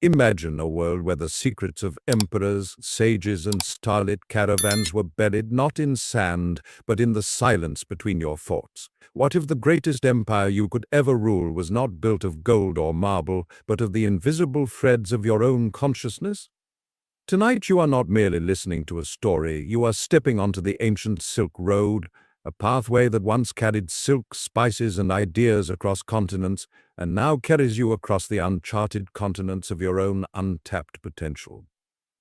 Imagine a world where the secrets of emperors, sages, and starlit caravans were buried not in sand, but in the silence between your thoughts. What if the greatest empire you could ever rule was not built of gold or marble, but of the invisible threads of your own consciousness? Tonight you are not merely listening to a story, you are stepping onto the ancient Silk Road, a pathway that once carried silk, spices, and ideas across continents, and now carries you across the uncharted continents of your own untapped potential.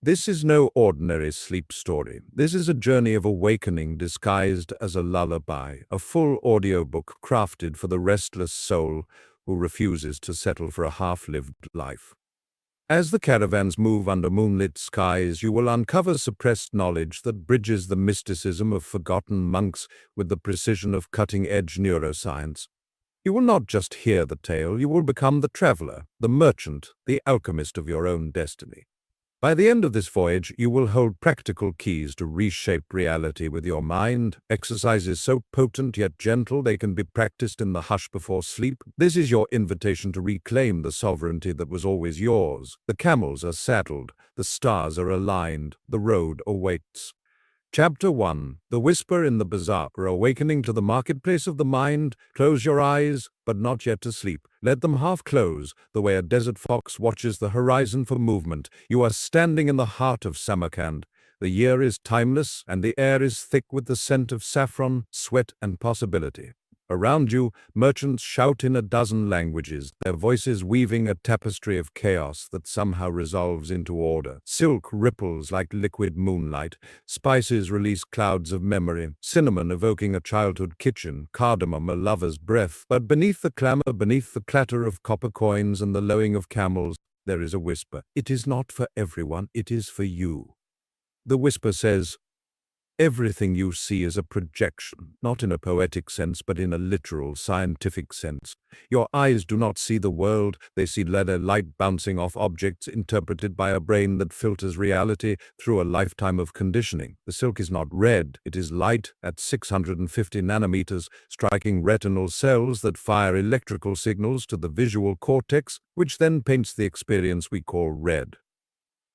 This is no ordinary sleep story. This is a journey of awakening disguised as a lullaby, a full audiobook crafted for the restless soul who refuses to settle for a half-lived life. As the caravans move under moonlit skies, you will uncover suppressed knowledge that bridges the mysticism of forgotten monks with the precision of cutting-edge neuroscience. You will not just hear the tale, you will become the traveler, the merchant, the alchemist of your own destiny. By the end of this voyage, you will hold practical keys to reshape reality with your mind, exercises so potent yet gentle they can be practiced in the hush before sleep. This is your invitation to reclaim the sovereignty that was always yours. The camels are saddled, the stars are aligned, the road awaits. Chapter 1. The Whisper in the Bazaar. Awakening to the marketplace of the mind. Close your eyes, but not yet to sleep. Let them half close, the way a desert fox watches the horizon for movement. You are standing in the heart of Samarkand. The year is timeless, and the air is thick with the scent of saffron, sweat, and possibility. Around you, merchants shout in a dozen languages, their voices weaving a tapestry of chaos that somehow resolves into order. Silk ripples like liquid moonlight, spices release clouds of memory, cinnamon evoking a childhood kitchen, cardamom a lover's breath. But beneath the clamor, beneath the clatter of copper coins and the lowing of camels, there is a whisper. It is not for everyone, it is for you. The whisper says, everything you see is a projection, not in a poetic sense, but in a literal, scientific sense. Your eyes do not see the world, they see leather light bouncing off objects interpreted by a brain that filters reality through a lifetime of conditioning. The silk is not red, it is light at 650 nanometers, striking retinal cells that fire electrical signals to the visual cortex, which then paints the experience we call red.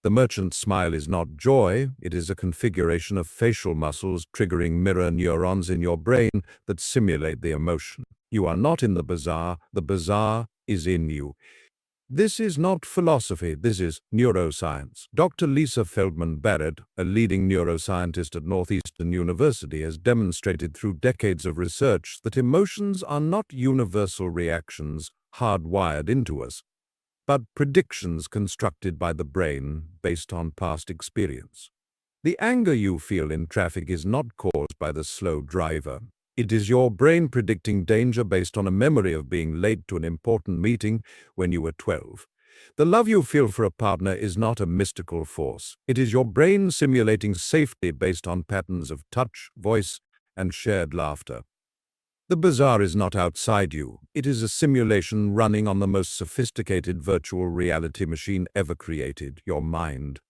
The merchant's smile is not joy, it is a configuration of facial muscles triggering mirror neurons in your brain that simulate the emotion. You are not in the bazaar is in you. This is not philosophy, this is neuroscience. Dr. Lisa Feldman Barrett, a leading neuroscientist at Northeastern University, has demonstrated through decades of research that emotions are not universal reactions hardwired into us, but predictions constructed by the brain based on past experience. The anger you feel in traffic is not caused by the slow driver. It is your brain predicting danger based on a memory of being late to an important meeting when you were 12. The love you feel for a partner is not a mystical force. It is your brain simulating safety based on patterns of touch, voice, and shared laughter. The bazaar is not outside you. It is a simulation running on the most sophisticated virtual reality machine ever created, your mind.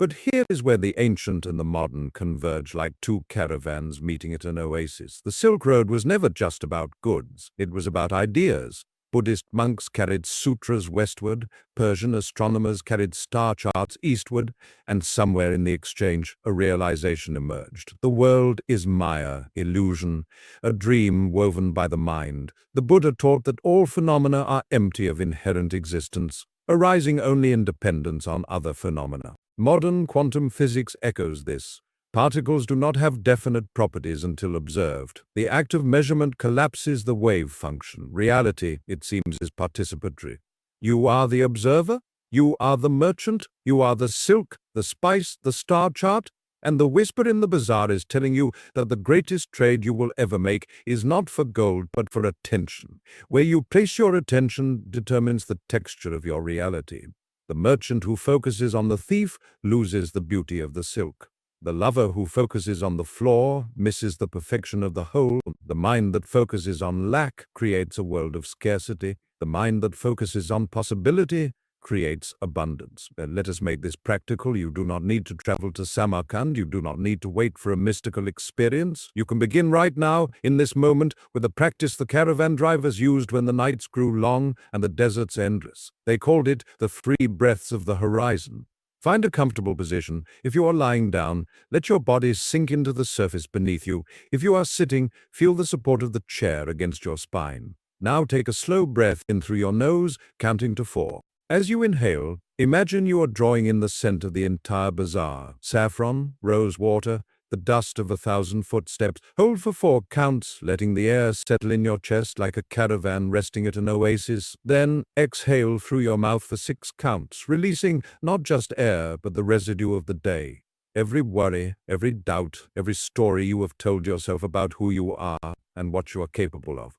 But here is where the ancient and the modern converge like two caravans meeting at an oasis. The Silk Road was never just about goods. It was about ideas. Buddhist monks carried sutras westward, Persian astronomers carried star charts eastward, and somewhere in the exchange, a realization emerged. The world is Maya, illusion, a dream woven by the mind. The Buddha taught that all phenomena are empty of inherent existence, arising only in dependence on other phenomena. Modern quantum physics echoes this. Particles do not have definite properties until observed. The act of measurement collapses the wave function. Reality, it seems, is participatory. You are the observer, you are the merchant, you are the silk, the spice, the star chart, and the whisper in the bazaar is telling you that the greatest trade you will ever make is not for gold but for attention. Where you place your attention determines the texture of your reality. The merchant who focuses on the thief loses the beauty of the silk. The lover who focuses on the flaw misses the perfection of the whole. The mind that focuses on lack creates a world of scarcity. The mind that focuses on possibility creates abundance. Let us make this practical. You do not need to travel to Samarkand. You do not need to wait for a mystical experience. You can begin right now, in this moment, with a practice the caravan drivers used when the nights grew long and the deserts endless. They called it the free breaths of the horizon. Find a comfortable position. If you are lying down, let your body sink into the surface beneath you. If you are sitting, feel the support of the chair against your spine. Now take a slow breath in through your nose, counting to 4. As you inhale, imagine you are drawing in the scent of the entire bazaar. Saffron, rose water, the dust of 1,000 footsteps. Hold for 4 counts, letting the air settle in your chest like a caravan resting at an oasis. Then exhale through your mouth for 6 counts, releasing not just air, but the residue of the day. Every worry, every doubt, every story you have told yourself about who you are and what you are capable of.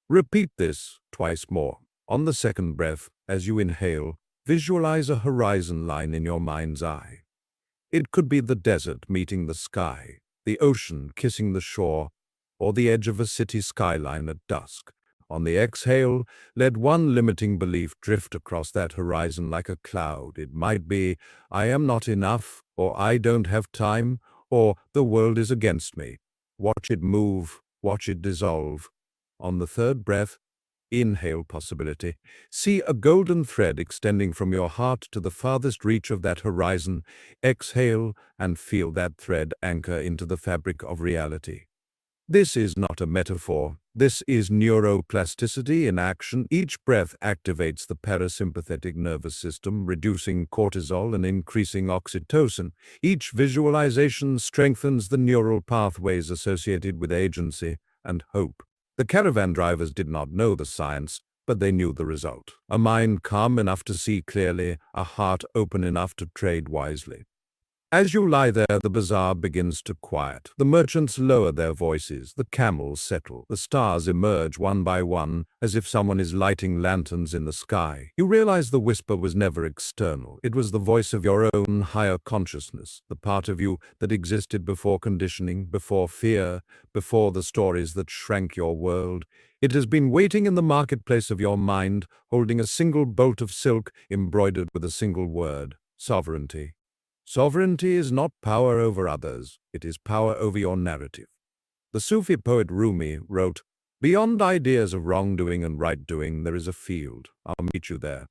Repeat this twice more. On the second breath, as you inhale, visualize a horizon line in your mind's eye. It could be the desert meeting the sky, the ocean kissing the shore, or the edge of a city skyline at dusk. On the exhale, let one limiting belief drift across that horizon like a cloud. It might be, I am not enough, or I don't have time, or the world is against me. Watch it move, watch it dissolve. On the third breath, inhale possibility. See a golden thread extending from your heart to the farthest reach of that horizon. Exhale and feel that thread anchor into the fabric of reality. This is not a metaphor. This is neuroplasticity in action. Each breath activates the parasympathetic nervous system, reducing cortisol and increasing oxytocin. Each visualization strengthens the neural pathways associated with agency and hope. The caravan drivers did not know the science, but they knew the result. A mind calm enough to see clearly, a heart open enough to trade wisely. As you lie there, the bazaar begins to quiet. The merchants lower their voices, the camels settle, the stars emerge one by one, as if someone is lighting lanterns in the sky. You realize the whisper was never external. It was the voice of your own higher consciousness, the part of you that existed before conditioning, before fear, before the stories that shrank your world. It has been waiting in the marketplace of your mind, holding a single bolt of silk embroidered with a single word: sovereignty. Sovereignty is not power over others, it is power over your narrative. The Sufi poet Rumi wrote, "Beyond ideas of wrongdoing and right-doing, there is a field. I'll meet you there."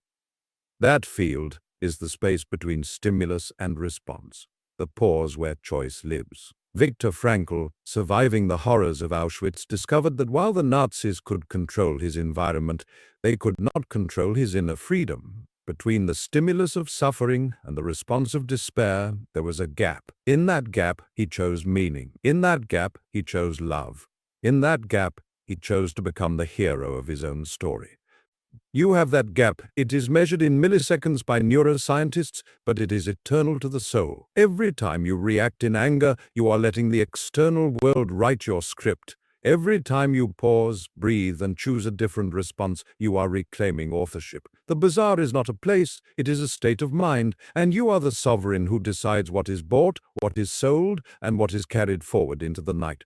That field is the space between stimulus and response, the pause where choice lives. Viktor Frankl, surviving the horrors of Auschwitz, discovered that while the Nazis could control his environment, they could not control his inner freedom. Between the stimulus of suffering and the response of despair, there was a gap. In that gap, he chose meaning. In that gap, he chose love. In that gap, he chose to become the hero of his own story. You have that gap. It is measured in milliseconds by neuroscientists, but it is eternal to the soul. Every time you react in anger, you are letting the external world write your script. Every time you pause, breathe, and choose a different response, you are reclaiming authorship. The bazaar is not a place, it is a state of mind, and you are the sovereign who decides what is bought, what is sold, and what is carried forward into the night.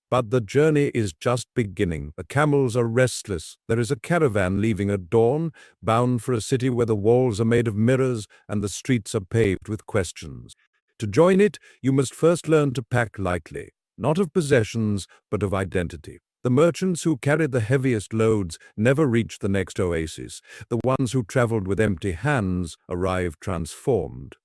But the journey is just beginning. The camels are restless. There is a caravan leaving at dawn, bound for a city where the walls are made of mirrors and the streets are paved with questions. To join it, you must first learn to pack lightly, not of possessions, but of identity. The merchants who carried the heaviest loads never reached the next oasis. The ones who traveled with empty hands arrived transformed.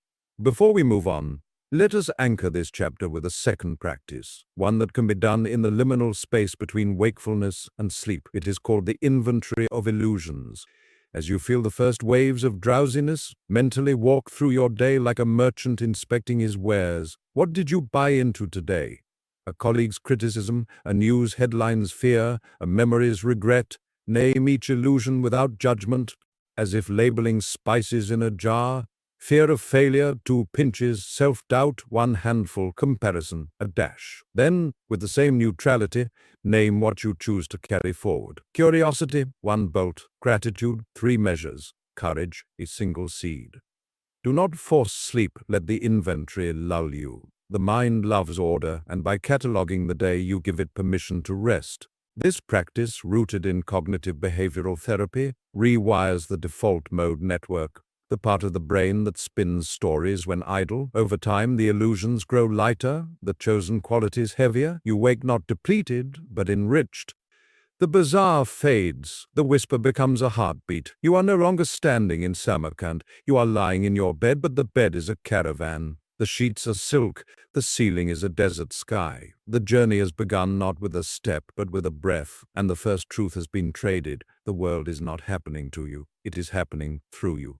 Before we move on, let us anchor this chapter with a second practice, one that can be done in the liminal space between wakefulness and sleep. It is called the inventory of illusions. As you feel the first waves of drowsiness, mentally walk through your day like a merchant inspecting his wares. What did you buy into today? A colleague's criticism, a news headline's fear, a memory's regret. Name each illusion without judgment, as if labeling spices in a jar. Fear of failure, 2 pinches, self-doubt, 1 handful, comparison, a dash. Then, with the same neutrality, name what you choose to carry forward. Curiosity, 1 bolt, gratitude, 3 measures, courage, a single seed. Do not force sleep, let the inventory lull you. The mind loves order, and by cataloging the day you give it permission to rest. This practice, rooted in cognitive behavioral therapy, rewires the default mode network, the part of the brain that spins stories when idle. Over time, the illusions grow lighter, the chosen qualities heavier. You wake not depleted, but enriched. The bazaar fades. The whisper becomes a heartbeat. You are no longer standing in Samarkand. You are lying in your bed, but the bed is a caravan. The sheets are silk. The ceiling is a desert sky. The journey has begun not with a step, but with a breath, and the first truth has been traded. The world is not happening to you. It is happening through you.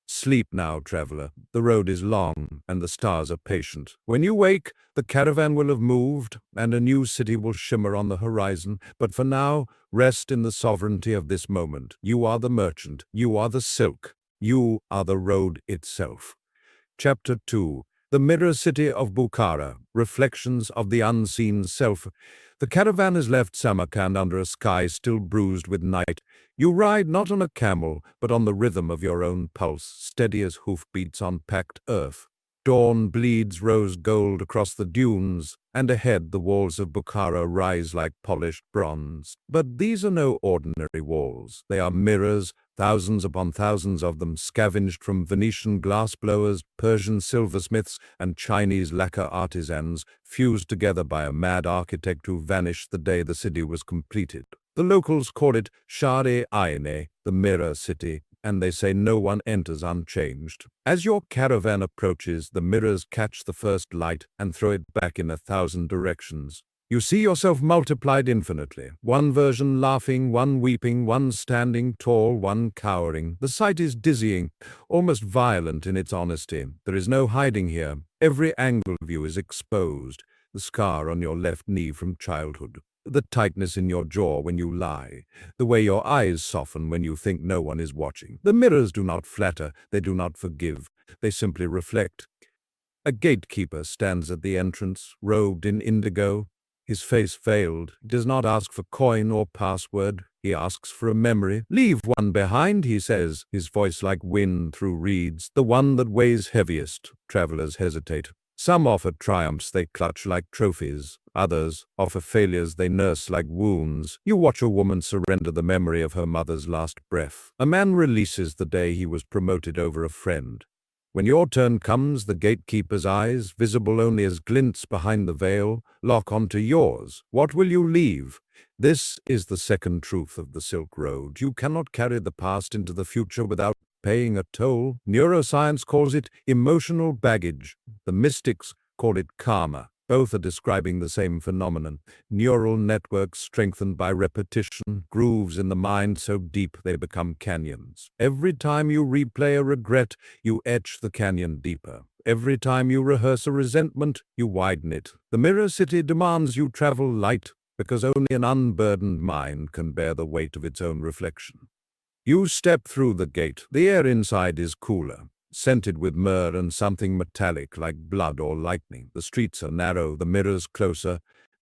Sleep now, traveler. The road is long, and the stars are patient. When you wake, the caravan will have moved, and a new city will shimmer on the horizon. But for now, rest in the sovereignty of this moment. You are the merchant. You are the silk. You are the road itself. Chapter 2. The Mirror City of Bukhara, Reflections of the Unseen Self. The caravan has left Samarkand under a sky still bruised with night. You ride not on a camel, but on the rhythm of your own pulse, steady as hoofbeats on packed earth. Dawn bleeds rose gold across the dunes, and ahead the walls of Bukhara rise like polished bronze. But these are no ordinary walls. They are mirrors, thousands upon thousands of them, scavenged from Venetian glassblowers, Persian silversmiths, and Chinese lacquer artisans, fused together by a mad architect who vanished the day the city was completed. The locals call it Xi'an, the Mirror City, and they say no one enters unchanged. As your caravan approaches, the mirrors catch the first light and throw it back in 1,000 directions. You see yourself multiplied infinitely, one version laughing, one weeping, one standing tall, one cowering. The sight is dizzying, almost violent in its honesty. There is no hiding here. Every angle of you is exposed. The scar on your left knee from childhood, the tightness in your jaw when you lie, the way your eyes soften when you think no one is watching. The mirrors do not flatter, they do not forgive, they simply reflect. A gatekeeper stands at the entrance, robed in indigo, his face veiled. He does not ask for coin or password, he asks for a memory. Leave one behind, he says, his voice like wind through reeds, the one that weighs heaviest. Travelers hesitate. Some offer triumphs they clutch like trophies. Others offer failures they nurse like wounds. You watch a woman surrender the memory of her mother's last breath. A man releases the day he was promoted over a friend. When your turn comes, the gatekeeper's eyes, visible only as glints behind the veil, lock onto yours. What will you leave? This is the second truth of the Silk Road. You cannot carry the past into the future without paying a toll. Neuroscience calls it emotional baggage. The mystics call it karma. Both are describing the same phenomenon. Neural networks strengthened by repetition, grooves in the mind so deep they become canyons. Every time you replay a regret, you etch the canyon deeper. Every time you rehearse a resentment, you widen it. The Mirror City demands you travel light, because only an unburdened mind can bear the weight of its own reflection. You step through the gate. The air inside is cooler, scented with myrrh and something metallic like blood or lightning. The streets are narrow, the mirrors closer.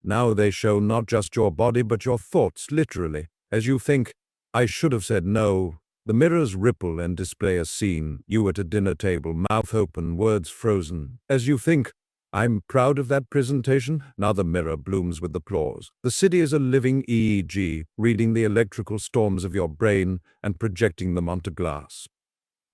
Now they show not just your body but your thoughts, literally. As you think, I should have said no, the mirrors ripple and display a scene. You at a dinner table, mouth open, words frozen. As you think, I'm proud of that presentation. Another mirror blooms with applause. The city is a living EEG, reading the electrical storms of your brain and projecting them onto glass.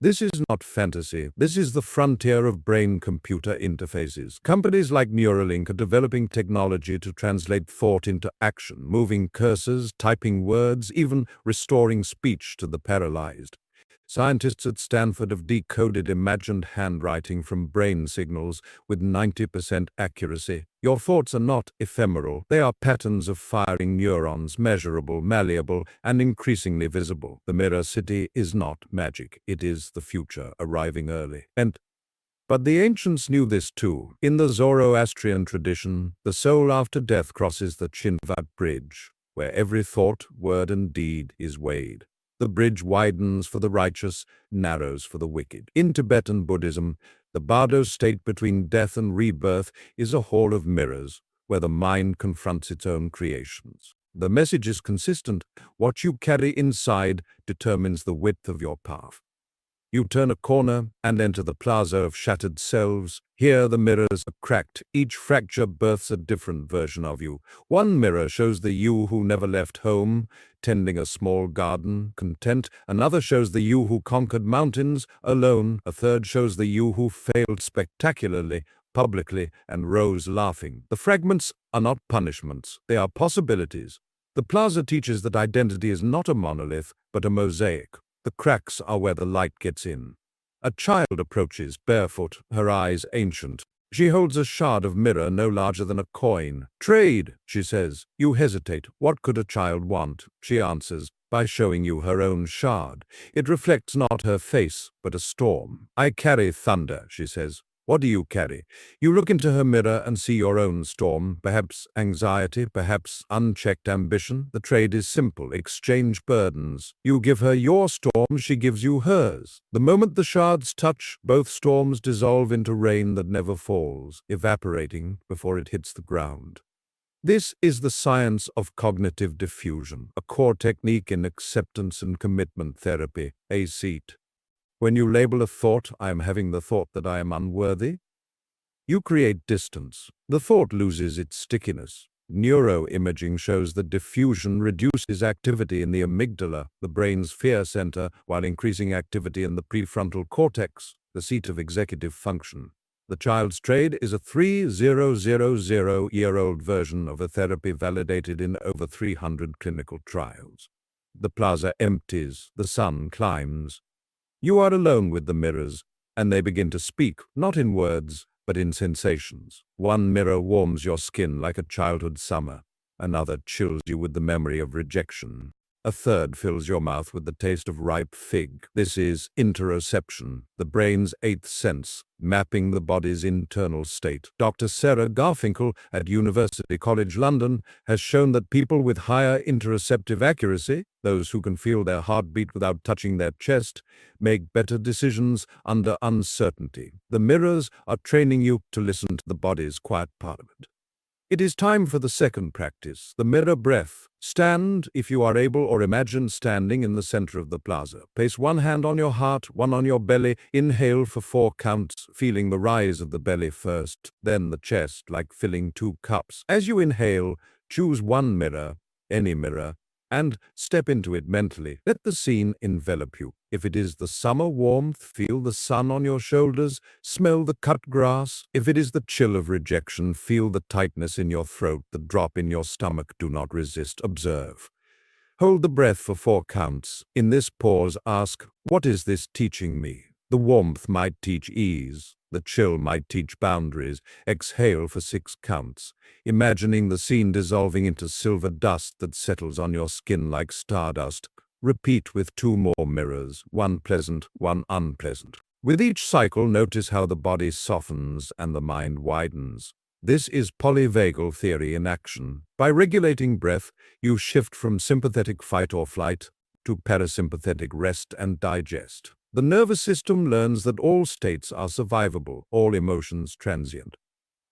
This is not fantasy. This is the frontier of brain-computer interfaces. Companies like Neuralink are developing technology to translate thought into action, moving cursors, typing words, even restoring speech to the paralyzed. Scientists at Stanford have decoded imagined handwriting from brain signals with 90% accuracy. Your thoughts are not ephemeral. They are patterns of firing neurons, measurable, malleable, and increasingly visible. The Mirror City is not magic. It is the future, arriving early. But the ancients knew this too. In the Zoroastrian tradition, the soul after death crosses the Chinvat Bridge, where every thought, word, and deed is weighed. The bridge widens for the righteous, narrows for the wicked. In Tibetan Buddhism, the Bardo state between death and rebirth is a hall of mirrors, where the mind confronts its own creations. The message is consistent. What you carry inside determines the width of your path. You turn a corner and enter the plaza of shattered selves. Here the mirrors are cracked. Each fracture births a different version of you. One mirror shows the you who never left home, tending a small garden, content. Another shows the you who conquered mountains, alone. A third shows the you who failed spectacularly, publicly, and rose laughing. The fragments are not punishments. They are possibilities. The plaza teaches that identity is not a monolith, but a mosaic. The cracks are where the light gets in. A child approaches, barefoot, her eyes ancient. She holds a shard of mirror no larger than a coin. "Trade," she says. You hesitate. What could a child want? She answers, by showing you her own shard. It reflects not her face, but a storm. "I carry thunder," she says. "What do you carry?" You look into her mirror and see your own storm, perhaps anxiety, perhaps unchecked ambition. The trade is simple: exchange burdens. You give her your storm, she gives you hers. The moment the shards touch, both storms dissolve into rain that never falls, evaporating before it hits the ground. This is the science of cognitive diffusion, a core technique in acceptance and commitment therapy, ACT. When you label a thought, "I am having the thought that I am unworthy," you create distance. The thought loses its stickiness. Neuroimaging shows that diffusion reduces activity in the amygdala, the brain's fear center, while increasing activity in the prefrontal cortex, the seat of executive function. The child's trade is a 3,000-year-old version of a therapy validated in over 300 clinical trials. The plaza empties, the sun climbs. You are alone with the mirrors, and they begin to speak, not in words, but in sensations. One mirror warms your skin like a childhood summer. Another chills you with the memory of rejection. A third fills your mouth with the taste of ripe fig. This is interoception, the brain's eighth sense, mapping the body's internal state. Dr. Sarah Garfinkel at University College London has shown that people with higher interoceptive accuracy, those who can feel their heartbeat without touching their chest, make better decisions under uncertainty. The mirrors are training you to listen to the body's quiet part of it. It is time for the second practice, the mirror breath. Stand, if you are able, or imagine standing in the center of the plaza. Place one hand on your heart, one on your belly. Inhale for 4 counts, feeling the rise of the belly first, then the chest, like filling 2 cups. As you inhale, choose one mirror, any mirror, and step into it mentally. Let the scene envelop you. If it is the summer warmth, feel the sun on your shoulders, smell the cut grass. If it is the chill of rejection, feel the tightness in your throat, the drop in your stomach. Do not resist, observe. Hold the breath for 4 counts. In this pause, ask, what is this teaching me? The warmth might teach ease. The chill might teach boundaries. Exhale for 6 counts, imagining the scene dissolving into silver dust that settles on your skin like stardust. Repeat with 2 more mirrors, one pleasant, one unpleasant. With each cycle, notice how the body softens and the mind widens. This is polyvagal theory in action. By regulating breath, you shift from sympathetic fight or flight to parasympathetic rest and digest. The nervous system learns that all states are survivable, all emotions transient.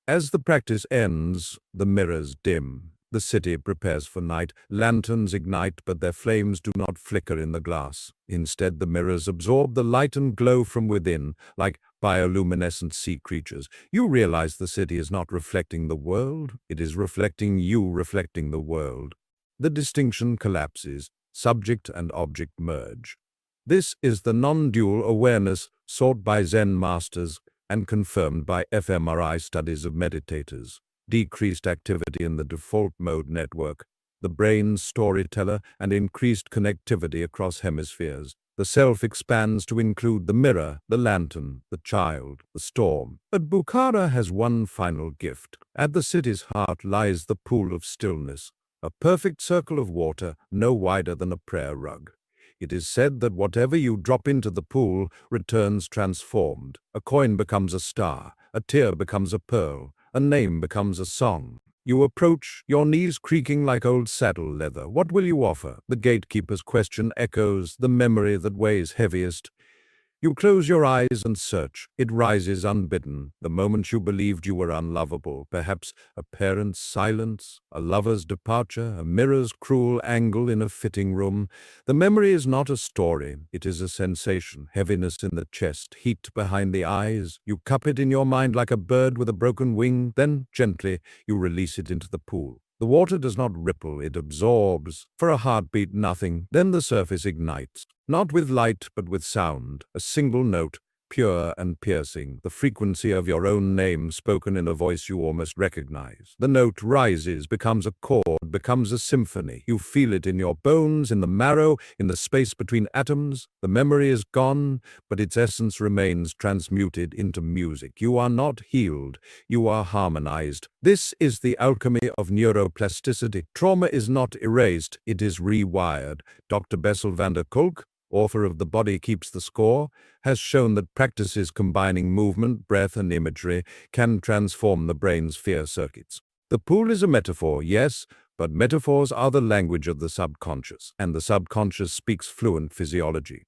As the practice ends, the mirrors dim. The city prepares for night. Lanterns ignite, but their flames do not flicker in the glass. Instead, the mirrors absorb the light and glow from within, like bioluminescent sea creatures. You realize the city is not reflecting the world. It is reflecting you, reflecting the world. The distinction collapses. Subject and object merge. This is the non-dual awareness sought by Zen masters and confirmed by fMRI studies of meditators. Decreased activity in the default mode network, the brain's storyteller, and increased connectivity across hemispheres. The self expands to include the mirror, the lantern, the child, the storm. But Bukhara has one final gift. At the city's heart lies the pool of stillness, a perfect circle of water no wider than a prayer rug. It is said that whatever you drop into the pool returns transformed. A coin becomes a star, a tear becomes a pearl, a name becomes a song. You approach, your knees creaking like old saddle leather. What will you offer? The gatekeeper's question echoes, the memory that weighs heaviest. You close your eyes and search. It rises unbidden. The moment you believed you were unlovable, perhaps a parent's silence, a lover's departure, a mirror's cruel angle in a fitting room. The memory is not a story. It is a sensation, heaviness in the chest, heat behind the eyes. You cup it in your mind like a bird with a broken wing, then gently you release it into the pool. The water does not ripple, it absorbs. For a heartbeat, nothing. Then the surface ignites. Not with light, but with sound. A single note, pure and piercing. The frequency of your own name spoken in a voice you almost recognize. The note rises, becomes a chord, becomes a symphony. You feel it in your bones, in the marrow, in the space between atoms. The memory is gone, but its essence remains transmuted into music. You are not healed. You are harmonized. This is the alchemy of neuroplasticity. Trauma is not erased, it is rewired. Dr. Bessel van der Kolk, author of The Body Keeps the Score, has shown that practices combining movement, breath, and imagery can transform the brain's fear circuits. The pool is a metaphor, yes, but metaphors are the language of the subconscious, and the subconscious speaks fluent physiology.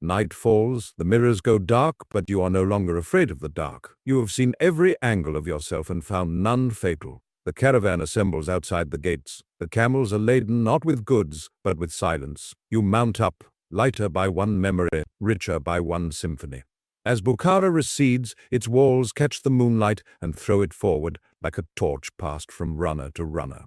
Night falls, the mirrors go dark, but you are no longer afraid of the dark. You have seen every angle of yourself and found none fatal. The caravan assembles outside the gates. The camels are laden not with goods, but with silence. You mount up, lighter by one memory, richer by one symphony. As Bukhara recedes, its walls catch the moonlight and throw it forward like a torch passed from runner to runner.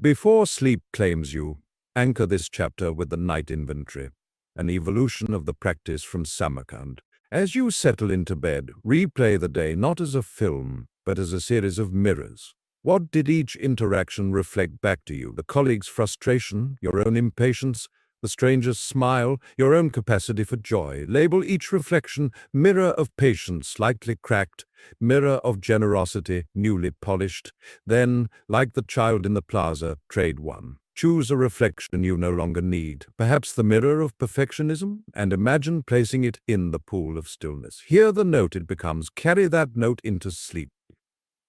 Before sleep claims you, anchor this chapter with the night inventory, an evolution of the practice from Samarkand. As you settle into bed, replay the day not as a film, but as a series of mirrors. What did each interaction reflect back to you? The colleague's frustration, your own impatience, the stranger's smile, your own capacity for joy. Label each reflection mirror of patience, slightly cracked, mirror of generosity, newly polished. Then, like the child in the plaza, trade one. Choose a reflection you no longer need, perhaps the mirror of perfectionism, and imagine placing it in the pool of stillness. Hear the note it becomes, carry that note into sleep.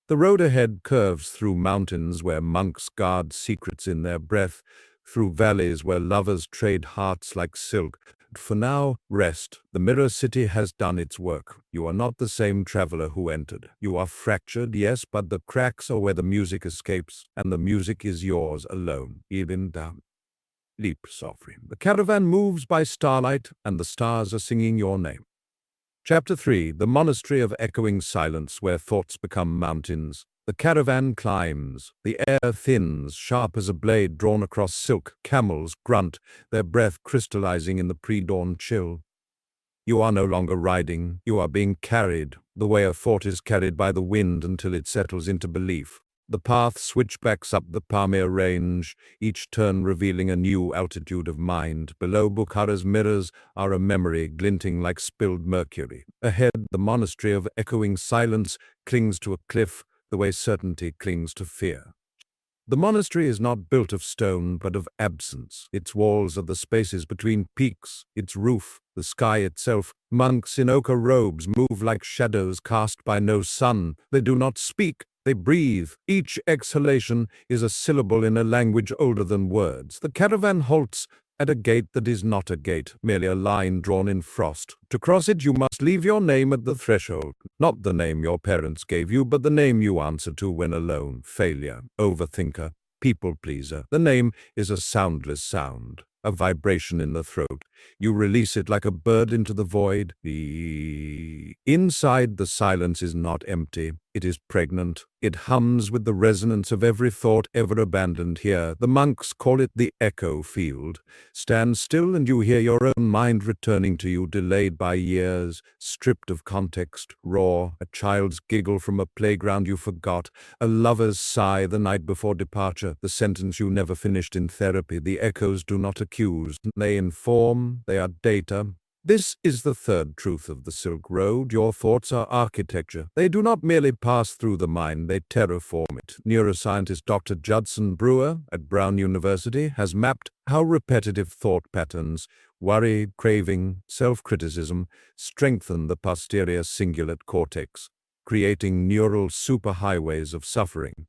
The road ahead curves through mountains where monks guard secrets in their breath, through valleys where lovers trade hearts like silk. For now, rest. The mirror city has done its work. You are not the same traveler who entered. You are fractured, yes, but the cracks are where the music escapes, and the music is yours alone, even down. Sleep softly. The caravan moves by starlight, and the stars are singing your name. Chapter 3. The Monastery of Echoing Silence, where thoughts become mountains. The caravan climbs. The air thins, sharp as a blade drawn across silk. Camels grunt, their breath crystallizing in the pre-dawn chill. You are no longer riding, you are being carried, the way a thought is carried by the wind until it settles into belief. The path switchbacks up the Pamir range, each turn revealing a new altitude of mind. Below Bukhara's mirrors are a memory glinting like spilled mercury. Ahead, the monastery of echoing silence clings to a cliff, the way certainty clings to fear. The monastery is not built of stone, but of absence. Its walls are the spaces between peaks, its roof, the sky itself. Monks in ochre robes move like shadows cast by no sun. They do not speak, they breathe. Each exhalation is a syllable in a language older than words. The caravan halts at a gate that is not a gate, merely a line drawn in frost. To cross it, you must leave your name at the threshold. Not the name your parents gave you, but the name you answer to when alone. Failure, overthinker, people pleaser. The name is a soundless sound, a vibration in the throat. You release it like a bird into the void. Inside, the silence is not empty. It is pregnant. It hums with the resonance of every thought ever abandoned here. The monks call it the echo field. Stand still and you hear your own mind returning to you, delayed by years, stripped of context, raw, a child's giggle from a playground you forgot, a lover's sigh the night before departure, the sentence you never finished in therapy. The echoes do not accuse, they inform, they are data. This is the third truth of the Silk Road. Your thoughts are architecture. They do not merely pass through the mind, they terraform it. Neuroscientist Dr. Judson Brewer at Brown University has mapped how repetitive thought patterns, worry, craving, self-criticism, strengthen the posterior cingulate cortex, creating neural superhighways of suffering.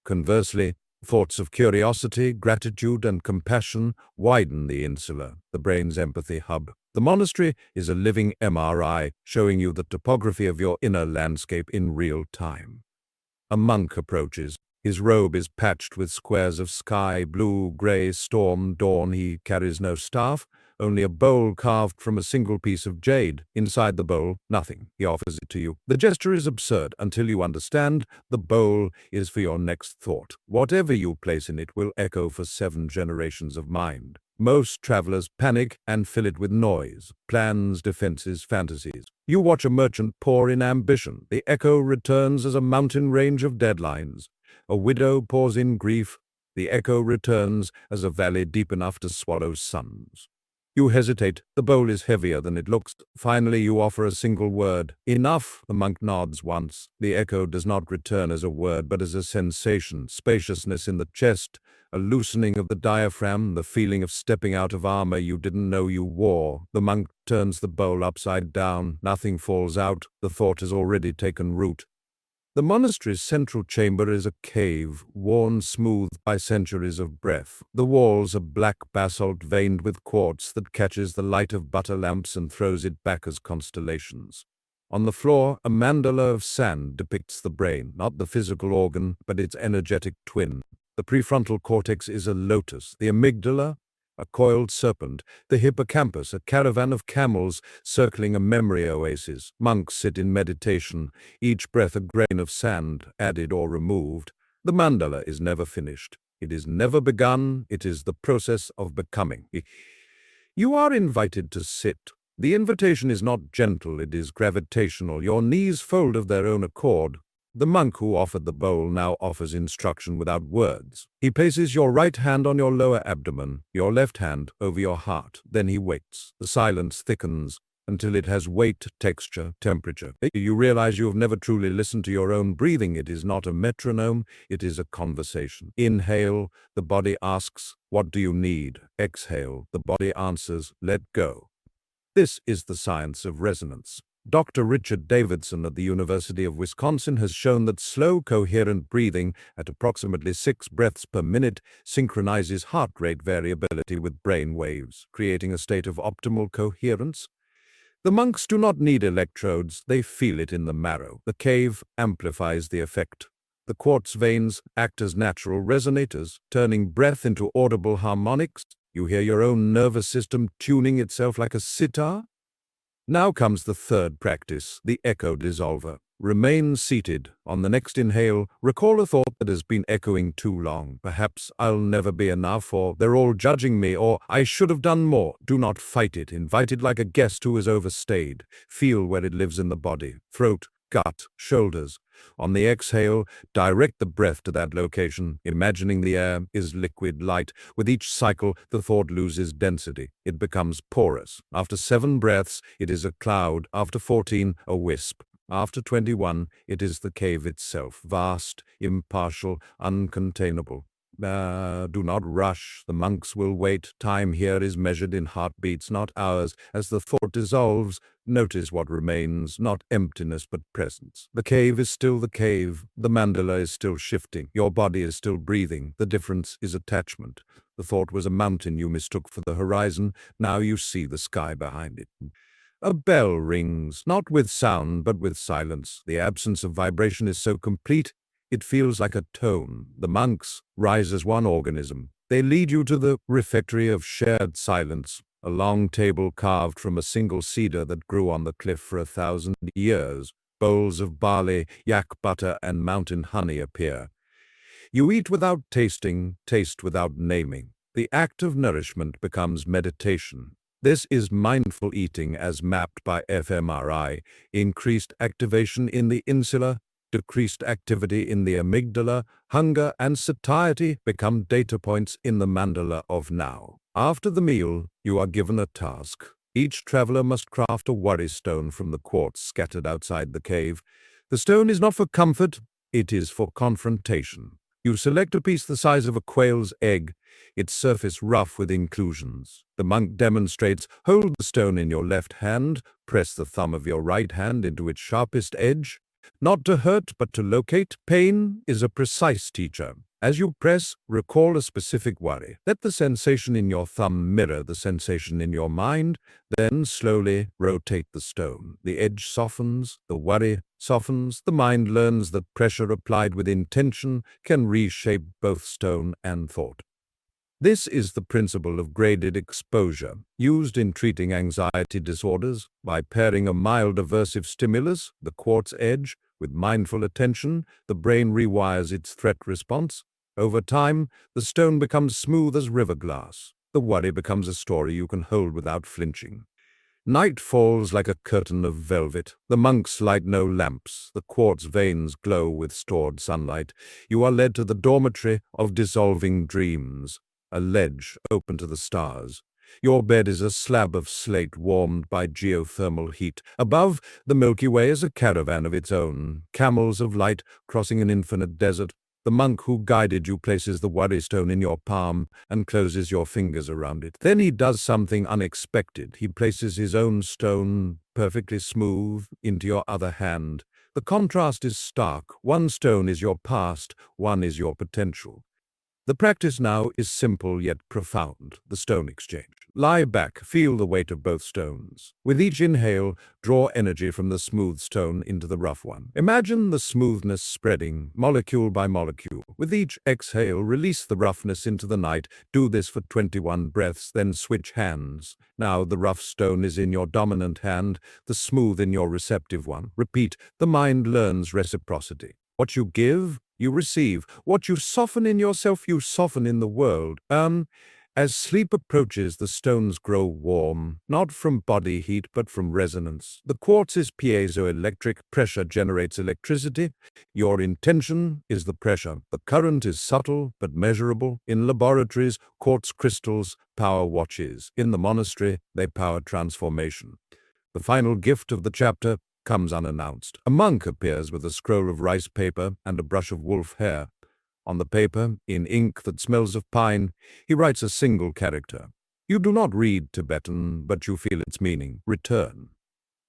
Conversely, thoughts of curiosity, gratitude, and compassion widen the insula, the brain's empathy hub. The monastery is a living MRI, showing you the topography of your inner landscape in real time. A monk approaches. His robe is patched with squares of sky, blue, gray, storm, dawn. He carries no staff, only a bowl carved from a single piece of jade. Inside the bowl, nothing. He offers it to you. The gesture is absurd until you understand the bowl is for your next thought. Whatever you place in it will echo for 7 generations of mind. Most travelers panic and fill it with noise, plans, defenses, fantasies. You watch a merchant pour in ambition. The echo returns as a mountain range of deadlines. A widow pours in grief. The echo returns as a valley deep enough to swallow suns. You hesitate. The bowl is heavier than it looks. Finally, you offer a single word. Enough. The monk nods once. The echo does not return as a word, but as a sensation, spaciousness in the chest, a loosening of the diaphragm, the feeling of stepping out of armor you didn't know you wore. The monk turns the bowl upside down. Nothing falls out. The thought has already taken root. The monastery's central chamber is a cave, worn smooth by centuries of breath. The walls are black basalt veined with quartz that catches the light of butter lamps and throws it back as constellations. On the floor, a mandala of sand depicts the brain, not the physical organ, but its energetic twin. The prefrontal cortex is a lotus, the amygdala, a coiled serpent, the hippocampus, a caravan of camels circling a memory oasis. Monks sit in meditation, each breath a grain of sand, added or removed. The mandala is never finished. It is never begun. It is the process of becoming. You are invited to sit. The invitation is not gentle, it is gravitational. Your knees fold of their own accord. The monk who offered the bowl now offers instruction without words. He places your right hand on your lower abdomen, your left hand over your heart. Then he waits. The silence thickens until it has weight, texture, temperature. You realize you have never truly listened to your own breathing. It is not a metronome, it is a conversation. Inhale, the body asks, "What do you need?" Exhale, the body answers, "Let go." This is the science of resonance. Dr. Richard Davidson at the University of Wisconsin has shown that slow, coherent breathing at approximately 6 breaths per minute synchronizes heart rate variability with brain waves, creating a state of optimal coherence. The monks do not need electrodes, they feel it in the marrow. The cave amplifies the effect. The quartz veins act as natural resonators, turning breath into audible harmonics. You hear your own nervous system tuning itself like a sitar. Now comes the third practice, the echo dissolver. Remain seated. On the next inhale, recall a thought that has been echoing too long. Perhaps I'll never be enough, or they're all judging me, or I should have done more. Do not fight it. Invite it like a guest who has overstayed. Feel where it lives in the body, throat, gut, shoulders. On the exhale, direct the breath to that location, imagining the air is liquid light. With each cycle, the thought loses density. It becomes porous. After 7 breaths, it is a cloud. After 14, a wisp. After 21, it is the cave itself, vast, impartial, uncontainable. Do not rush. The monks will wait. Time here is measured in heartbeats, not hours. As the thought dissolves, notice what remains, not emptiness but presence. The cave is still the cave. The mandala is still shifting. Your body is still breathing. The difference is attachment. The thought was a mountain you mistook for the horizon. Now you see the sky behind it. A bell rings, not with sound but with silence. The absence of vibration is so complete, it feels like a tone. The monks rise as one organism. They lead you to the refectory of shared silence, a long table carved from a single cedar that grew on the cliff for 1,000 years. Bowls of barley, yak butter, and mountain honey appear. You eat without tasting, taste without naming. The act of nourishment becomes meditation. This is mindful eating as mapped by fMRI, increased activation in the insula, decreased activity in the amygdala. Hunger and satiety become data points in the mandala of now. After the meal, you are given a task. Each traveler must craft a worry stone from the quartz scattered outside the cave. The stone is not for comfort, it is for confrontation. You select a piece the size of a quail's egg, its surface rough with inclusions. The monk demonstrates, hold the stone in your left hand, press the thumb of your right hand into its sharpest edge. Not to hurt, but to locate. Pain is a precise teacher. As you press, recall a specific worry. Let the sensation in your thumb mirror the sensation in your mind, then slowly rotate the stone. The edge softens, the worry softens, the mind learns that pressure applied with intention can reshape both stone and thought. This is the principle of graded exposure, used in treating anxiety disorders by pairing a mild aversive stimulus, the quartz edge, with mindful attention. The brain rewires its threat response. Over time, the stone becomes smooth as river glass. The worry becomes a story you can hold without flinching. Night falls like a curtain of velvet. The monks light no lamps. The quartz veins glow with stored sunlight. You are led to the dormitory of dissolving dreams, a ledge open to the stars. Your bed is a slab of slate warmed by geothermal heat. Above, the Milky Way is a caravan of its own, camels of light crossing an infinite desert. The monk who guided you places the worry stone in your palm and closes your fingers around it. Then he does something unexpected. He places his own stone, perfectly smooth, into your other hand. The contrast is stark. One stone is your past, one is your potential. The practice now is simple yet profound, the stone exchange. Lie back, feel the weight of both stones. With each inhale, draw energy from the smooth stone into the rough one. Imagine the smoothness spreading, molecule by molecule. With each exhale, release the roughness into the night. Do this for 21 breaths, then switch hands. Now the rough stone is in your dominant hand, the smooth in your receptive one. Repeat, the mind learns reciprocity. What you give, you receive. What you soften in yourself, you soften in the world. As sleep approaches, the stones grow warm, not from body heat, but from resonance. The quartz is piezoelectric. Pressure generates electricity. Your intention is the pressure. The current is subtle, but measurable. In laboratories, quartz crystals power watches. In the monastery, they power transformation. The final gift of the chapter comes unannounced. A monk appears with a scroll of rice paper and a brush of wolf hair. On the paper, in ink that smells of pine, he writes a single character. You do not read Tibetan, but you feel its meaning. Return.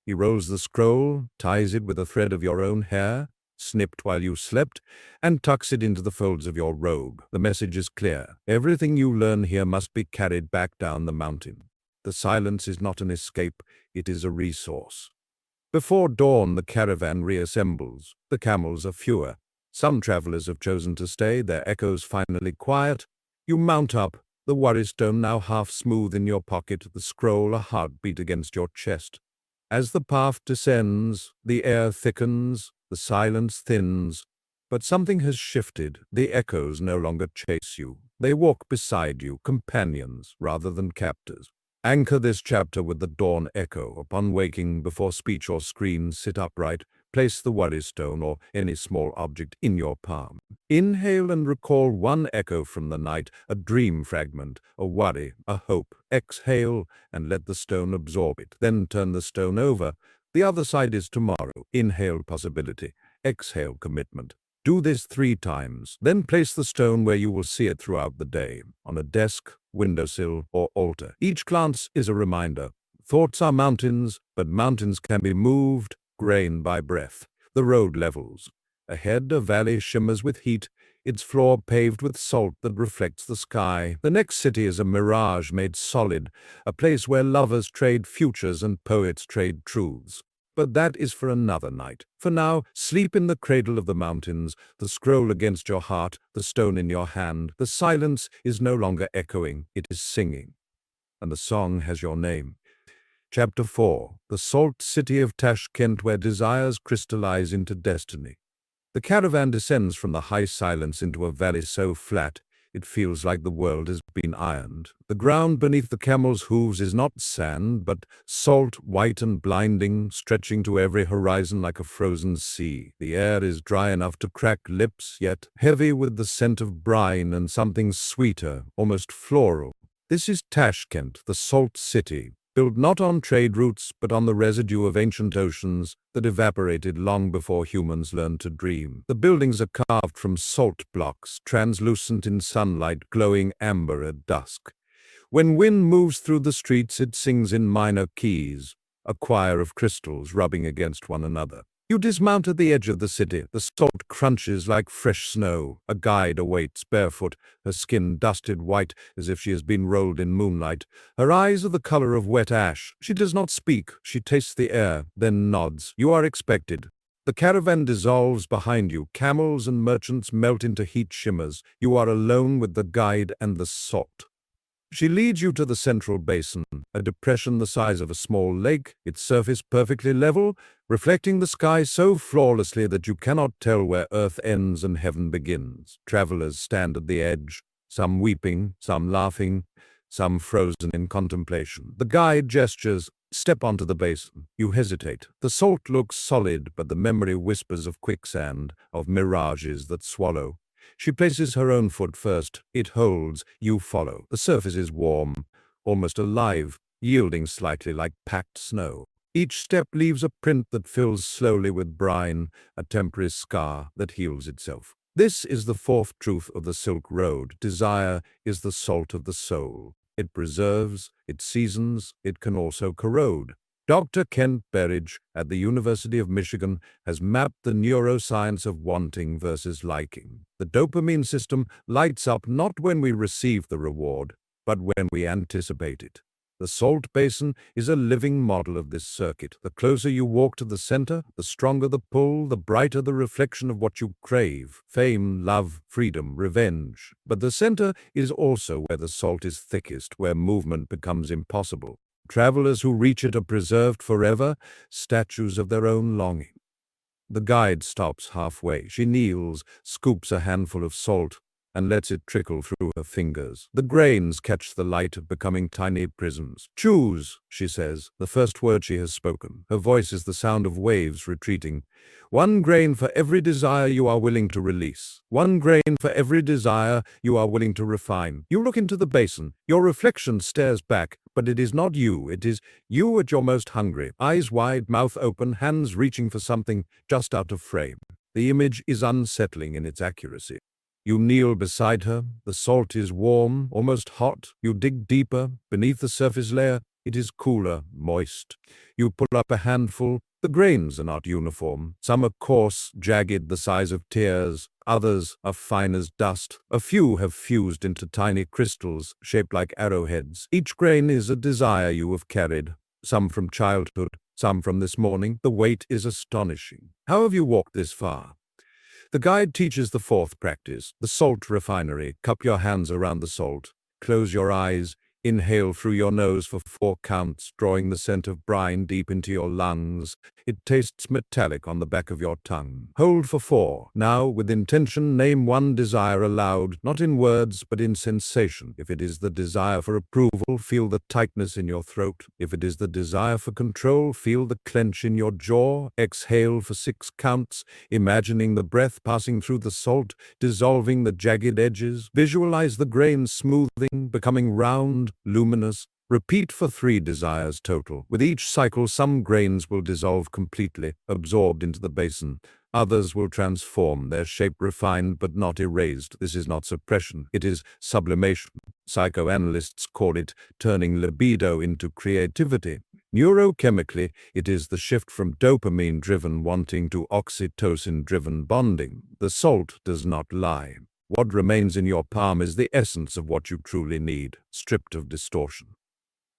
He rolls the scroll, ties it with a thread of your own hair, snipped while you slept, and tucks it into the folds of your robe. The message is clear. Everything you learn here must be carried back down the mountain. The silence is not an escape, it is a resource. Before dawn, the caravan reassembles. The camels are fewer. Some travelers have chosen to stay, their echoes finally quiet. You mount up, the worry stone now half smooth in your pocket, the scroll a heartbeat against your chest. As the path descends, the air thickens, the silence thins. But something has shifted. The echoes no longer chase you. They walk beside you, companions rather than captors. Anchor this chapter with the dawn echo. Upon waking, before speech or screen, sit upright. Place the worry stone or any small object in your palm. Inhale and recall one echo from the night, a dream fragment, a worry, a hope. Exhale and let the stone absorb it. Then turn the stone over. The other side is tomorrow. Inhale possibility. Exhale commitment. Do this 3 times. Then place the stone where you will see it throughout the day, on a desk, windowsill, or altar. Each glance is a reminder. Thoughts are mountains, but mountains can be moved, grain by breath. The road levels. Ahead, a valley shimmers with heat, its floor paved with salt that reflects the sky. The next city is a mirage made solid, a place where lovers trade futures and poets trade truths. But that is for another night. For now, sleep in the cradle of the mountains, the scroll against your heart, the stone in your hand. The silence is no longer echoing, it is singing. And the song has your name. Chapter 4. The Salt City of Tashkent, where desires crystallize into destiny. The caravan descends from the high silence into a valley so flat, it feels like the world has been ironed. The ground beneath the camel's hooves is not sand, but salt, white and blinding, stretching to every horizon like a frozen sea. The air is dry enough to crack lips, yet heavy with the scent of brine and something sweeter, almost floral. This is Tashkent, the salt city, built not on trade routes, but on the residue of ancient oceans that evaporated long before humans learned to dream. The buildings are carved from salt blocks, translucent in sunlight, glowing amber at dusk. When wind moves through the streets, it sings in minor keys, a choir of crystals rubbing against one another. You dismount at the edge of the city. The salt crunches like fresh snow. A guide awaits barefoot, her skin dusted white as if she has been rolled in moonlight. Her eyes are the color of wet ash. She does not speak. She tastes the air, then nods. You are expected. The caravan dissolves behind you. Camels and merchants melt into heat shimmers. You are alone with the guide and the salt. She leads you to the central basin, a depression the size of a small lake, its surface perfectly level, reflecting the sky so flawlessly that you cannot tell where earth ends and heaven begins. Travelers stand at the edge, some weeping, some laughing, some frozen in contemplation. The guide gestures, "Step onto the basin." You hesitate. The salt looks solid, but the memory whispers of quicksand, of mirages that swallow. She places her own foot first. It holds. You follow. The surface is warm, almost alive, yielding slightly like packed snow. Each step leaves a print that fills slowly with brine, a temporary scar that heals itself. This is the fourth truth of the Silk Road. Desire is the salt of the soul. It preserves, it seasons, it can also corrode. Dr. Kent Berridge at the University of Michigan has mapped the neuroscience of wanting versus liking. The dopamine system lights up not when we receive the reward, but when we anticipate it. The salt basin is a living model of this circuit. The closer you walk to the center, the stronger the pull, the brighter the reflection of what you crave: fame, love, freedom, revenge. But the center is also where the salt is thickest, where movement becomes impossible. Travelers who reach it are preserved forever, statues of their own longing. The guide stops halfway. She kneels, scoops a handful of salt, and lets it trickle through her fingers. The grains catch the light, becoming tiny prisms. "Choose," she says, the first word she has spoken. Her voice is the sound of waves retreating. "One grain for every desire you are willing to release. One grain for every desire you are willing to refine." You look into the basin. Your reflection stares back, but it is not you. It is you at your most hungry. Eyes wide, mouth open, hands reaching for something just out of frame. The image is unsettling in its accuracy. You kneel beside her. The salt is warm, almost hot. You dig deeper. Beneath the surface layer, it is cooler, moist. You pull up a handful. The grains are not uniform. Some are coarse, jagged, the size of tears. Others are fine as dust. A few have fused into tiny crystals, shaped like arrowheads. Each grain is a desire you have carried, some from childhood, some from this morning. The weight is astonishing. How have you walked this far? The guide teaches the fourth practice, the salt refinery. Cup your hands around the salt. Close your eyes. Inhale through your nose for 4 counts, drawing the scent of brine deep into your lungs. It tastes metallic on the back of your tongue. Hold for 4. Now, with intention, name one desire aloud, not in words, but in sensation. If it is the desire for approval, feel the tightness in your throat. If it is the desire for control, feel the clench in your jaw. Exhale for 6 counts, imagining the breath passing through the salt, dissolving the jagged edges. Visualize the grains smoothing, becoming round, luminous. Repeat for 3 desires total. With each cycle, some grains will dissolve completely, absorbed into the basin. Others will transform, their shape refined but not erased. This is not suppression, it is sublimation. Psychoanalysts call it turning libido into creativity. Neurochemically, it is the shift from dopamine-driven wanting to oxytocin-driven bonding. The salt does not lie. What remains in your palm is the essence of what you truly need, stripped of distortion.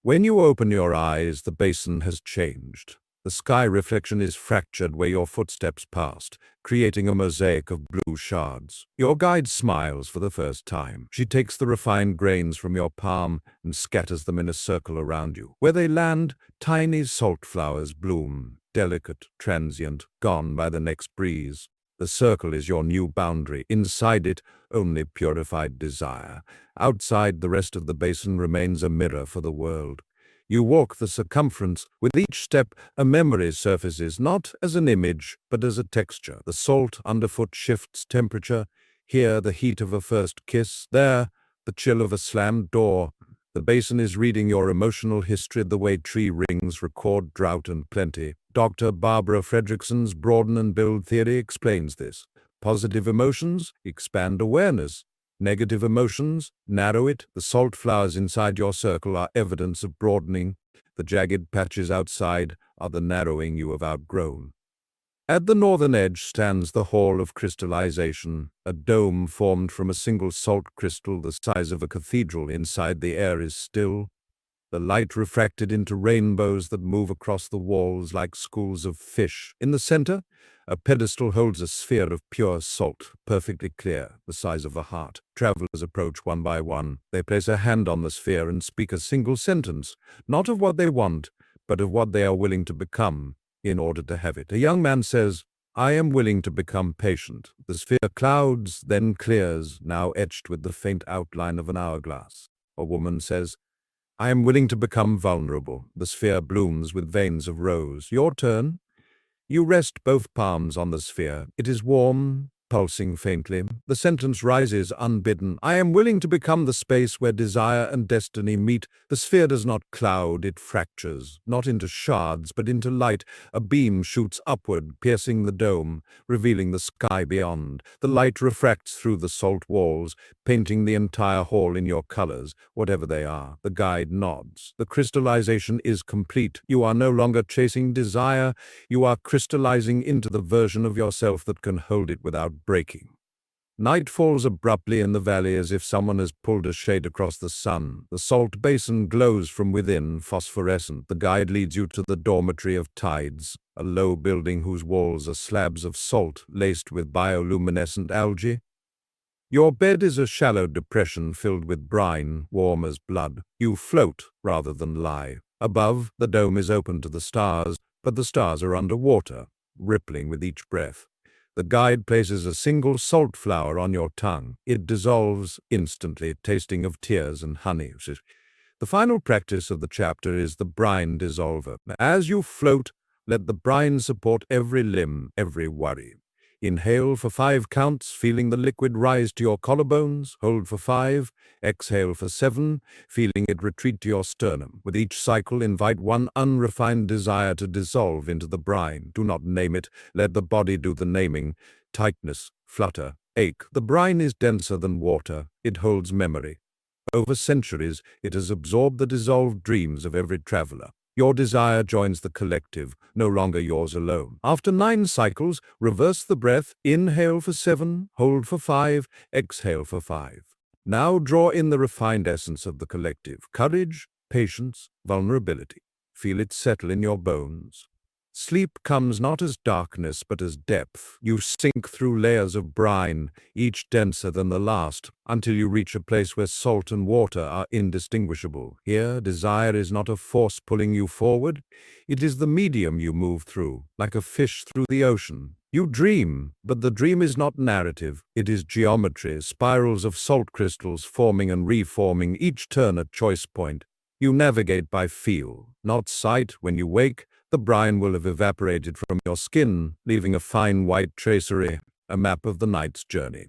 When you open your eyes, the basin has changed. The sky reflection is fractured where your footsteps passed, creating a mosaic of blue shards. Your guide smiles for the first time. She takes the refined grains from your palm and scatters them in a circle around you. Where they land, tiny salt flowers bloom, delicate, transient, gone by the next breeze. The circle is your new boundary. Inside it, only purified desire. Outside, the rest of the basin remains a mirror for the world. You walk the circumference. With each step, a memory surfaces, not as an image, but as a texture. The salt underfoot shifts temperature. Here, the heat of a first kiss. There, the chill of a slammed door. The basin is reading your emotional history the way tree rings record drought and plenty. Dr. Barbara Fredrickson's broaden and build theory explains this. Positive emotions expand awareness. Negative emotions narrow it. The salt flowers inside your circle are evidence of broadening. The jagged patches outside are the narrowing you have outgrown. At the northern edge stands the Hall of Crystallization, a dome formed from a single salt crystal the size of a cathedral. Inside, the air is still, the light refracted into rainbows that move across the walls like schools of fish. In the center, a pedestal holds a sphere of pure salt, perfectly clear, the size of a heart. Travelers approach one by one. They place a hand on the sphere and speak a single sentence, not of what they want, but of what they are willing to become in order to have it. A young man says, "I am willing to become patient." The sphere clouds, then clears, now etched with the faint outline of an hourglass. A woman says, "I am willing to become vulnerable." The sphere blooms with veins of rose. Your turn. You rest both palms on the sphere. It is warm, pulsing faintly. The sentence rises unbidden. "I am willing to become the space where desire and destiny meet." The sphere does not cloud, it fractures, not into shards, but into light. A beam shoots upward, piercing the dome, revealing the sky beyond. The light refracts through the salt walls, painting the entire hall in your colors, whatever they are. The guide nods. The crystallization is complete. You are no longer chasing desire. You are crystallizing into the version of yourself that can hold it without breaking. Night falls abruptly in the valley as if someone has pulled a shade across the sun. The salt basin glows from within, phosphorescent. The guide leads you to the dormitory of tides, a low building whose walls are slabs of salt laced with bioluminescent algae. Your bed is a shallow depression filled with brine, warm as blood. You float rather than lie. Above, the dome is open to the stars, but the stars are underwater, rippling with each breath. The guide places a single salt flower on your tongue. It dissolves instantly, tasting of tears and honey. The final practice of the chapter is the brine dissolver. As you float, let the brine support every limb, every worry. Inhale for 5 counts, feeling the liquid rise to your collarbones. Hold for 5. Exhale for 7, feeling it retreat to your sternum. With each cycle, invite one unrefined desire to dissolve into the brine. Do not name it. Let the body do the naming. Tightness, flutter, ache. The brine is denser than water. It holds memory. Over centuries, it has absorbed the dissolved dreams of every traveler. Your desire joins the collective, no longer yours alone. After 9 cycles, reverse the breath. Inhale for 7, hold for 5, exhale for 5. Now draw in the refined essence of the collective. Courage, patience, vulnerability. Feel it settle in your bones. Sleep comes not as darkness, but as depth. You sink through layers of brine, each denser than the last, until you reach a place where salt and water are indistinguishable. Here, desire is not a force pulling you forward. It is the medium you move through, like a fish through the ocean. You dream, but the dream is not narrative. It is geometry, spirals of salt crystals forming and reforming, each turn a choice point. You navigate by feel, not sight. When you wake, the brine will have evaporated from your skin, leaving a fine white tracery, a map of the night's journey.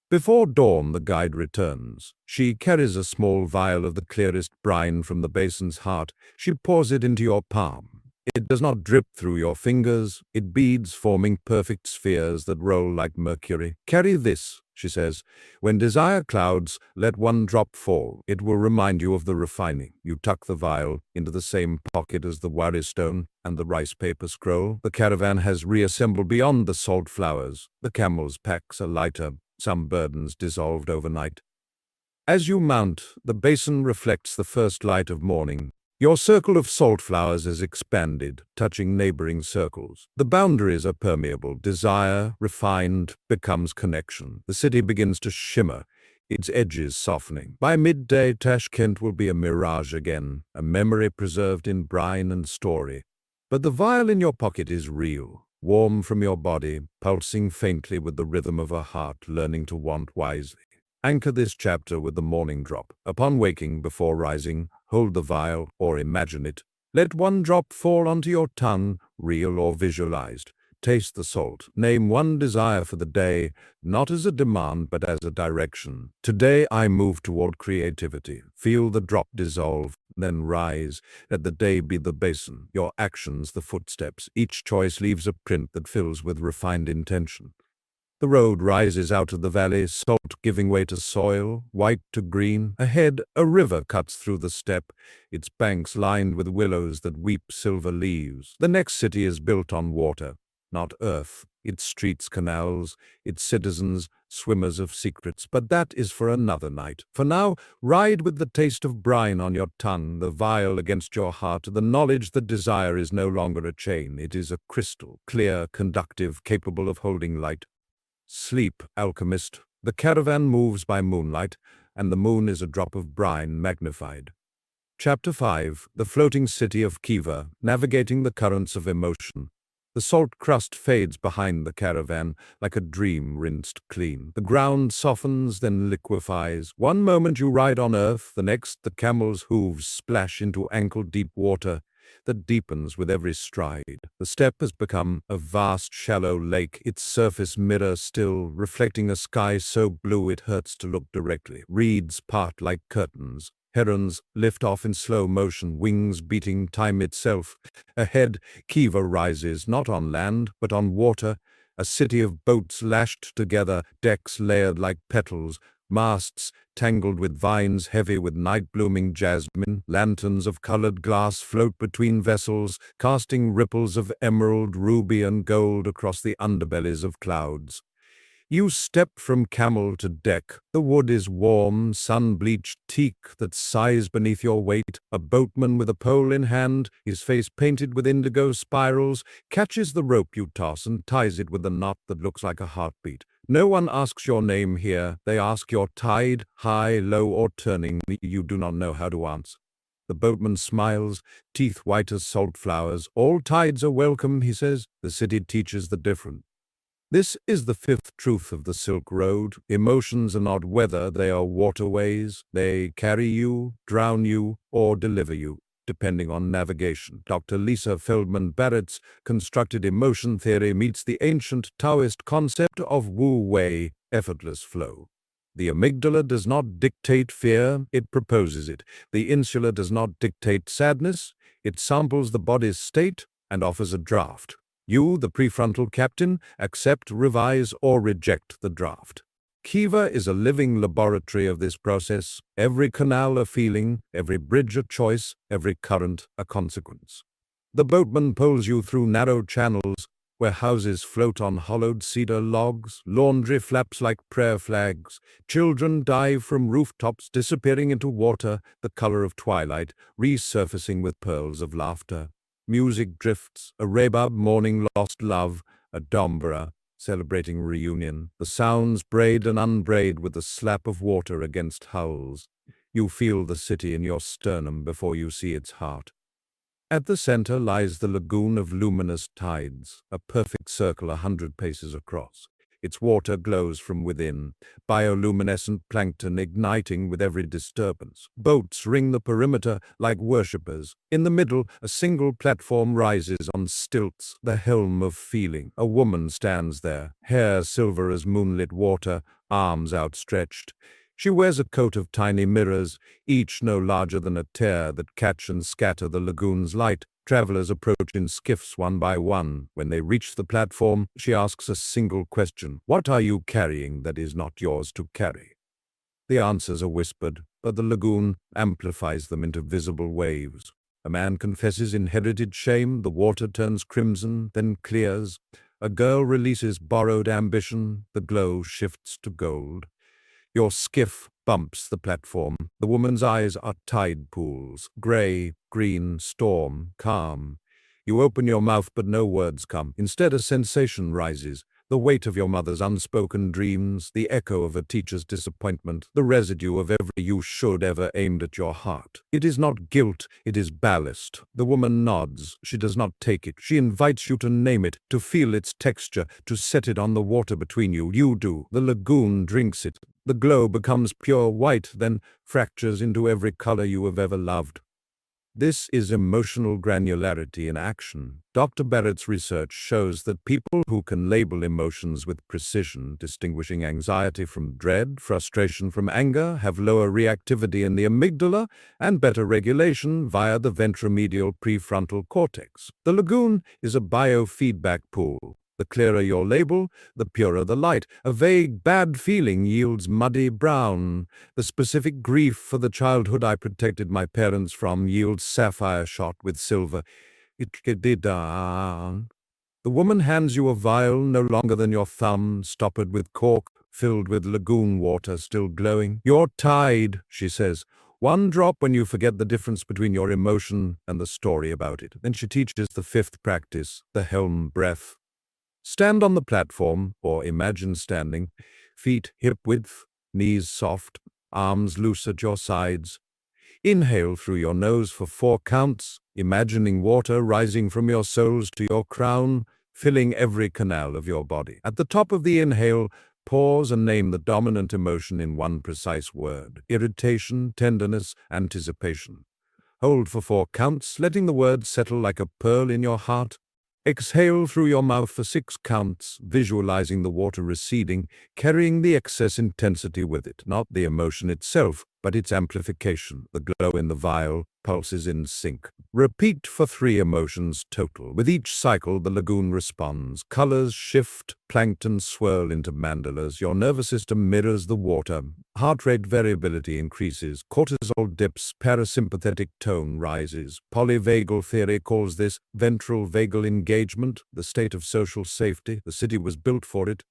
Before dawn, the guide returns. She carries a small vial of the clearest brine from the basin's heart. She pours it into your palm. It does not drip through your fingers. It beads, forming perfect spheres that roll like mercury. "Carry this," she says. "When desire clouds, let one drop fall. It will remind you of the refining." You tuck the vial into the same pocket as the worry stone and the rice paper scroll. The caravan has reassembled beyond the salt flowers. The camel's packs are lighter, some burdens dissolved overnight. As you mount, the basin reflects the first light of morning. Your circle of salt flowers is expanded, touching neighboring circles. The boundaries are permeable. Desire, refined, becomes connection. The city begins to shimmer, its edges softening. By midday, Tashkent will be a mirage again, a memory preserved in brine and story. But the vial in your pocket is real, warm from your body, pulsing faintly with the rhythm of a heart learning to want wisely. Anchor this chapter with the morning drop. Upon waking, before rising, hold the vial or imagine it. Let one drop fall onto your tongue, real or visualized. Taste the salt. Name one desire for the day, not as a demand but as a direction. Today I move toward creativity. Feel the drop dissolve, then rise. Let the day be the basin, your actions the footsteps. Each choice leaves a print that fills with refined intention. The road rises out of the valley, salt giving way to soil, white to green. Ahead, a river cuts through the steppe, its banks lined with willows that weep silver leaves. The next city is built on water. not earth, its streets canals, its citizens swimmers of secrets. But that is for another night. For now, ride with the taste of brine on your tongue, the vial against your heart, the knowledge that desire is no longer a chain. It is a crystal, clear, conductive, capable of holding light. Sleep, alchemist. The caravan moves by moonlight, and the moon is a drop of brine magnified. Chapter 5. The Floating City of Kiva, Navigating the Currents of Emotion. The salt crust fades behind the caravan like a dream rinsed clean. The ground softens, then liquefies. One moment you ride on earth, the next the camel's hooves splash into ankle-deep water that deepens with every stride. The steppe has become a vast, shallow lake, its surface mirror still, reflecting a sky so blue it hurts to look directly. Reeds part like curtains. Herons lift off in slow motion, wings beating time itself. Ahead, Kiva rises, not on land, but on water, a city of boats lashed together, decks layered like petals, masts tangled with vines heavy with night-blooming jasmine, lanterns of colored glass float between vessels, casting ripples of emerald, ruby, and gold across the underbellies of clouds. You step from camel to deck. The wood is warm, sun-bleached teak that sighs beneath your weight. A boatman with a pole in hand, his face painted with indigo spirals, catches the rope you toss and ties it with a knot that looks like a heartbeat. No one asks your name here. They ask your tide, high, low, or turning. You do not know how to answer. The boatman smiles, teeth white as salt flowers. All tides are welcome, he says. The city teaches the different. This is the fifth truth of the Silk Road. Emotions are not weather, they are waterways. They carry you, drown you, or deliver you, depending on navigation. Dr. Lisa Feldman Barrett's constructed emotion theory meets the ancient Taoist concept of Wu Wei, effortless flow. The amygdala does not dictate fear, it proposes it. The insula does not dictate sadness, it samples the body's state and offers a draft. You, the prefrontal captain, accept, revise, or reject the draft. Kiva is a living laboratory of this process, every canal a feeling, every bridge a choice, every current a consequence. The boatman poles you through narrow channels where houses float on hollowed cedar logs, laundry flaps like prayer flags, children dive from rooftops disappearing into water, the color of twilight, resurfacing with pearls of laughter. Music drifts, a rebab mourning lost love, a dombra celebrating reunion. The sounds braid and unbraid with the slap of water against hulls. You feel the city in your sternum before you see its heart. At the center lies the lagoon of luminous tides, a perfect circle 100 paces across. Its water glows from within, bioluminescent plankton igniting with every disturbance. Boats ring the perimeter like worshippers. In the middle, a single platform rises on stilts, the helm of feeling. A woman stands there, hair silver as moonlit water, arms outstretched. She wears a coat of tiny mirrors, each no larger than a tear that catch and scatter the lagoon's light. Travelers approach in skiffs one by one. When they reach the platform, she asks a single question. What are you carrying that is not yours to carry? The answers are whispered, but the lagoon amplifies them into visible waves. A man confesses inherited shame, the water turns crimson, then clears. A girl releases borrowed ambition, the glow shifts to gold. Your skiff bumps the platform. The woman's eyes are tide pools, gray, green, storm, calm. You open your mouth, but no words come. Instead, a sensation rises. The weight of your mother's unspoken dreams, the echo of a teacher's disappointment, the residue of every you should ever aimed at your heart. It is not guilt, it is ballast. The woman nods. She does not take it. She invites you to name it, to feel its texture, to set it on the water between you. You do. The lagoon drinks it. The glow becomes pure white, then fractures into every color you have ever loved. This is emotional granularity in action. Dr. Barrett's research shows that people who can label emotions with precision, distinguishing anxiety from dread, frustration from anger, have lower reactivity in the amygdala and better regulation via the ventromedial prefrontal cortex. The lagoon is a biofeedback pool. The clearer your label, the purer the light. A vague, bad feeling yields muddy brown. The specific grief for the childhood I protected my parents from yields sapphire shot with silver. The woman hands you a vial no longer than your thumb, stoppered with cork, filled with lagoon water still glowing. "You're tied," she says. "One drop when you forget the difference between your emotion and the story about it." Then she teaches the fifth practice, the helm breath. Stand on the platform, or imagine standing, feet hip width, knees soft, arms loose at your sides. Inhale through your nose for 4 counts, imagining water rising from your soles to your crown, filling every canal of your body. At the top of the inhale, pause and name the dominant emotion in one precise word: irritation, tenderness, anticipation. Hold for 4 counts, letting the word settle like a pearl in your heart. Exhale through your mouth for 6 counts, visualizing the water receding, carrying the excess intensity with it, not the emotion itself, but its amplification. The glow in the vial, pulses in sync. Repeat for 3 emotions total. With each cycle, the lagoon responds. Colors shift, plankton swirl into mandalas. Your nervous system mirrors the water. Heart rate variability increases. Cortisol dips. Parasympathetic tone rises. Polyvagal theory calls this ventral vagal engagement, the state of social safety. The city was built for it.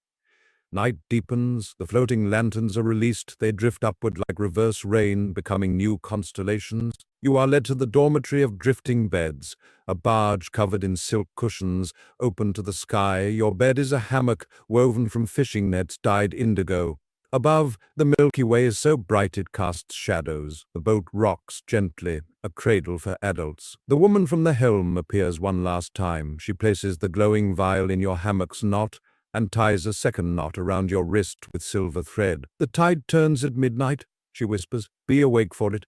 Night deepens, the floating lanterns are released, they drift upward like reverse rain, becoming new constellations. You are led to the dormitory of drifting beds, a barge covered in silk cushions, open to the sky. Your bed is a hammock woven from fishing nets dyed indigo. Above, the Milky Way is so bright it casts shadows. The boat rocks gently, a cradle for adults. The woman from the helm appears one last time. She places the glowing vial in your hammock's knot, and ties a second knot around your wrist with silver thread. "The tide turns at midnight," she whispers. "Be awake for it."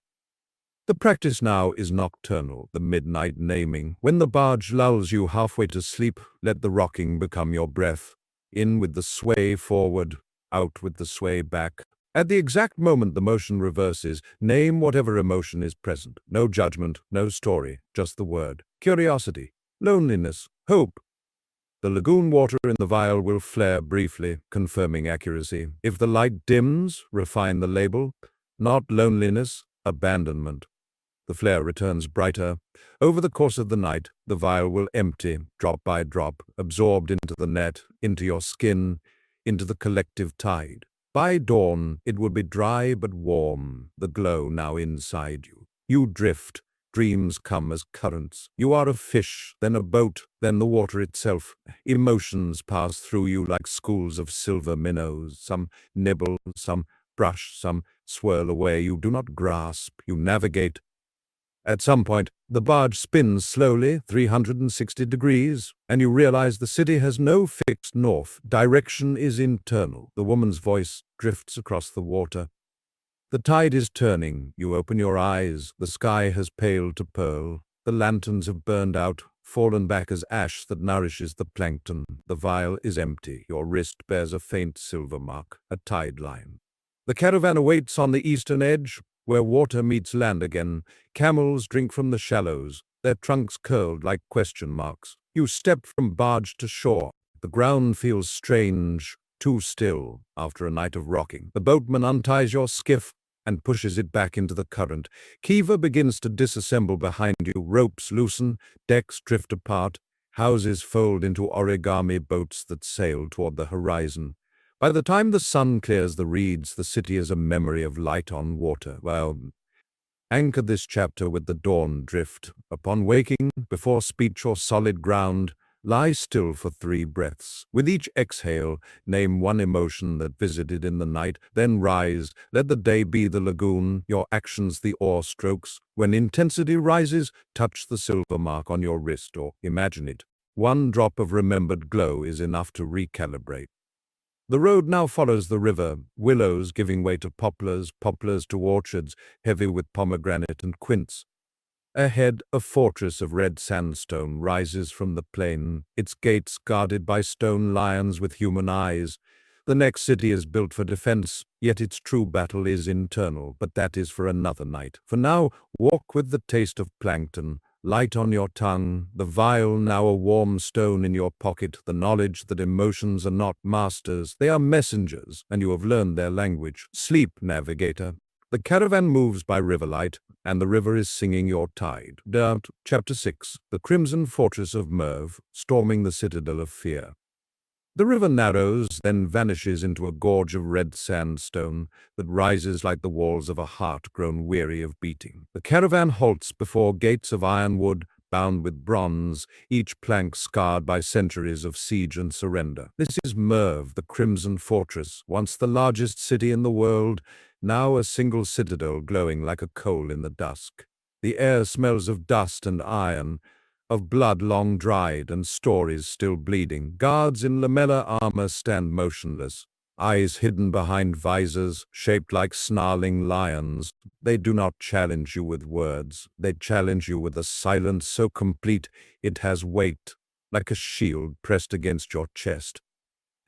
The practice now is nocturnal, the midnight naming. When the barge lulls you halfway to sleep, let the rocking become your breath. In with the sway forward, out with the sway back. At the exact moment the motion reverses, name whatever emotion is present. No judgment, no story, just the word. Curiosity, loneliness, hope. The lagoon water in the vial will flare briefly, confirming accuracy. If the light dims, refine the label. Not loneliness, abandonment. The flare returns brighter. Over the course of the night, the vial will empty, drop by drop, absorbed into the net, into your skin, into the collective tide. By dawn, it will be dry but warm, the glow now inside you. You drift. Dreams come as currents. You are a fish, then a boat, then the water itself. Emotions pass through you like schools of silver minnows. Some nibble, some brush, some swirl away. You do not grasp, you navigate. At some point, the barge spins slowly, 360 degrees, and you realize the city has no fixed north. Direction is internal. The woman's voice drifts across the water. The tide is turning. You open your eyes. The sky has paled to pearl. The lanterns have burned out, fallen back as ash that nourishes the plankton. The vial is empty. Your wrist bears a faint silver mark, a tide line. The caravan awaits on the eastern edge, where water meets land again. Camels drink from the shallows, their trunks curled like question marks. You step from barge to shore. The ground feels strange, too still after a night of rocking. The boatman unties your skiff and pushes it back into the current. Kiva begins to disassemble behind you. Ropes loosen, decks drift apart, houses fold into origami boats that sail toward the horizon. By the time the sun clears the reeds, the city is a memory of light on water. Well, anchor this chapter with the dawn drift. Upon waking, before speech or solid ground, lie still for 3 breaths. With each exhale, name one emotion that visited in the night, then rise. Let the day be the lagoon, your actions the oar strokes. When intensity rises, touch the silver mark on your wrist or imagine it. 1 drop of remembered glow is enough to recalibrate. The road now follows the river, willows giving way to poplars, poplars to orchards, heavy with pomegranate and quince. Ahead, a fortress of red sandstone rises from the plain, its gates guarded by stone lions with human eyes. The next city is built for defense, yet its true battle is internal, but that is for another night. For now, walk with the taste of plankton, light on your tongue, the vial now a warm stone in your pocket, the knowledge that emotions are not masters, they are messengers, and you have learned their language. Sleep, navigator. The caravan moves by riverlight, and the river is singing your tide. Chapter 6. The Crimson Fortress of Merv, Storming the Citadel of Fear. The river narrows, then vanishes into a gorge of red sandstone that rises like the walls of a heart grown weary of beating. The caravan halts before gates of ironwood bound with bronze, each plank scarred by centuries of siege and surrender. This is Merv, the Crimson Fortress, once the largest city in the world, now a single citadel glowing like a coal in the dusk. The air smells of dust and iron, of blood long dried and stories still bleeding. Guards in lamellar armor stand motionless, eyes hidden behind visors shaped like snarling lions. They do not challenge you with words. They challenge you with a silence so complete it has weight, like a shield pressed against your chest.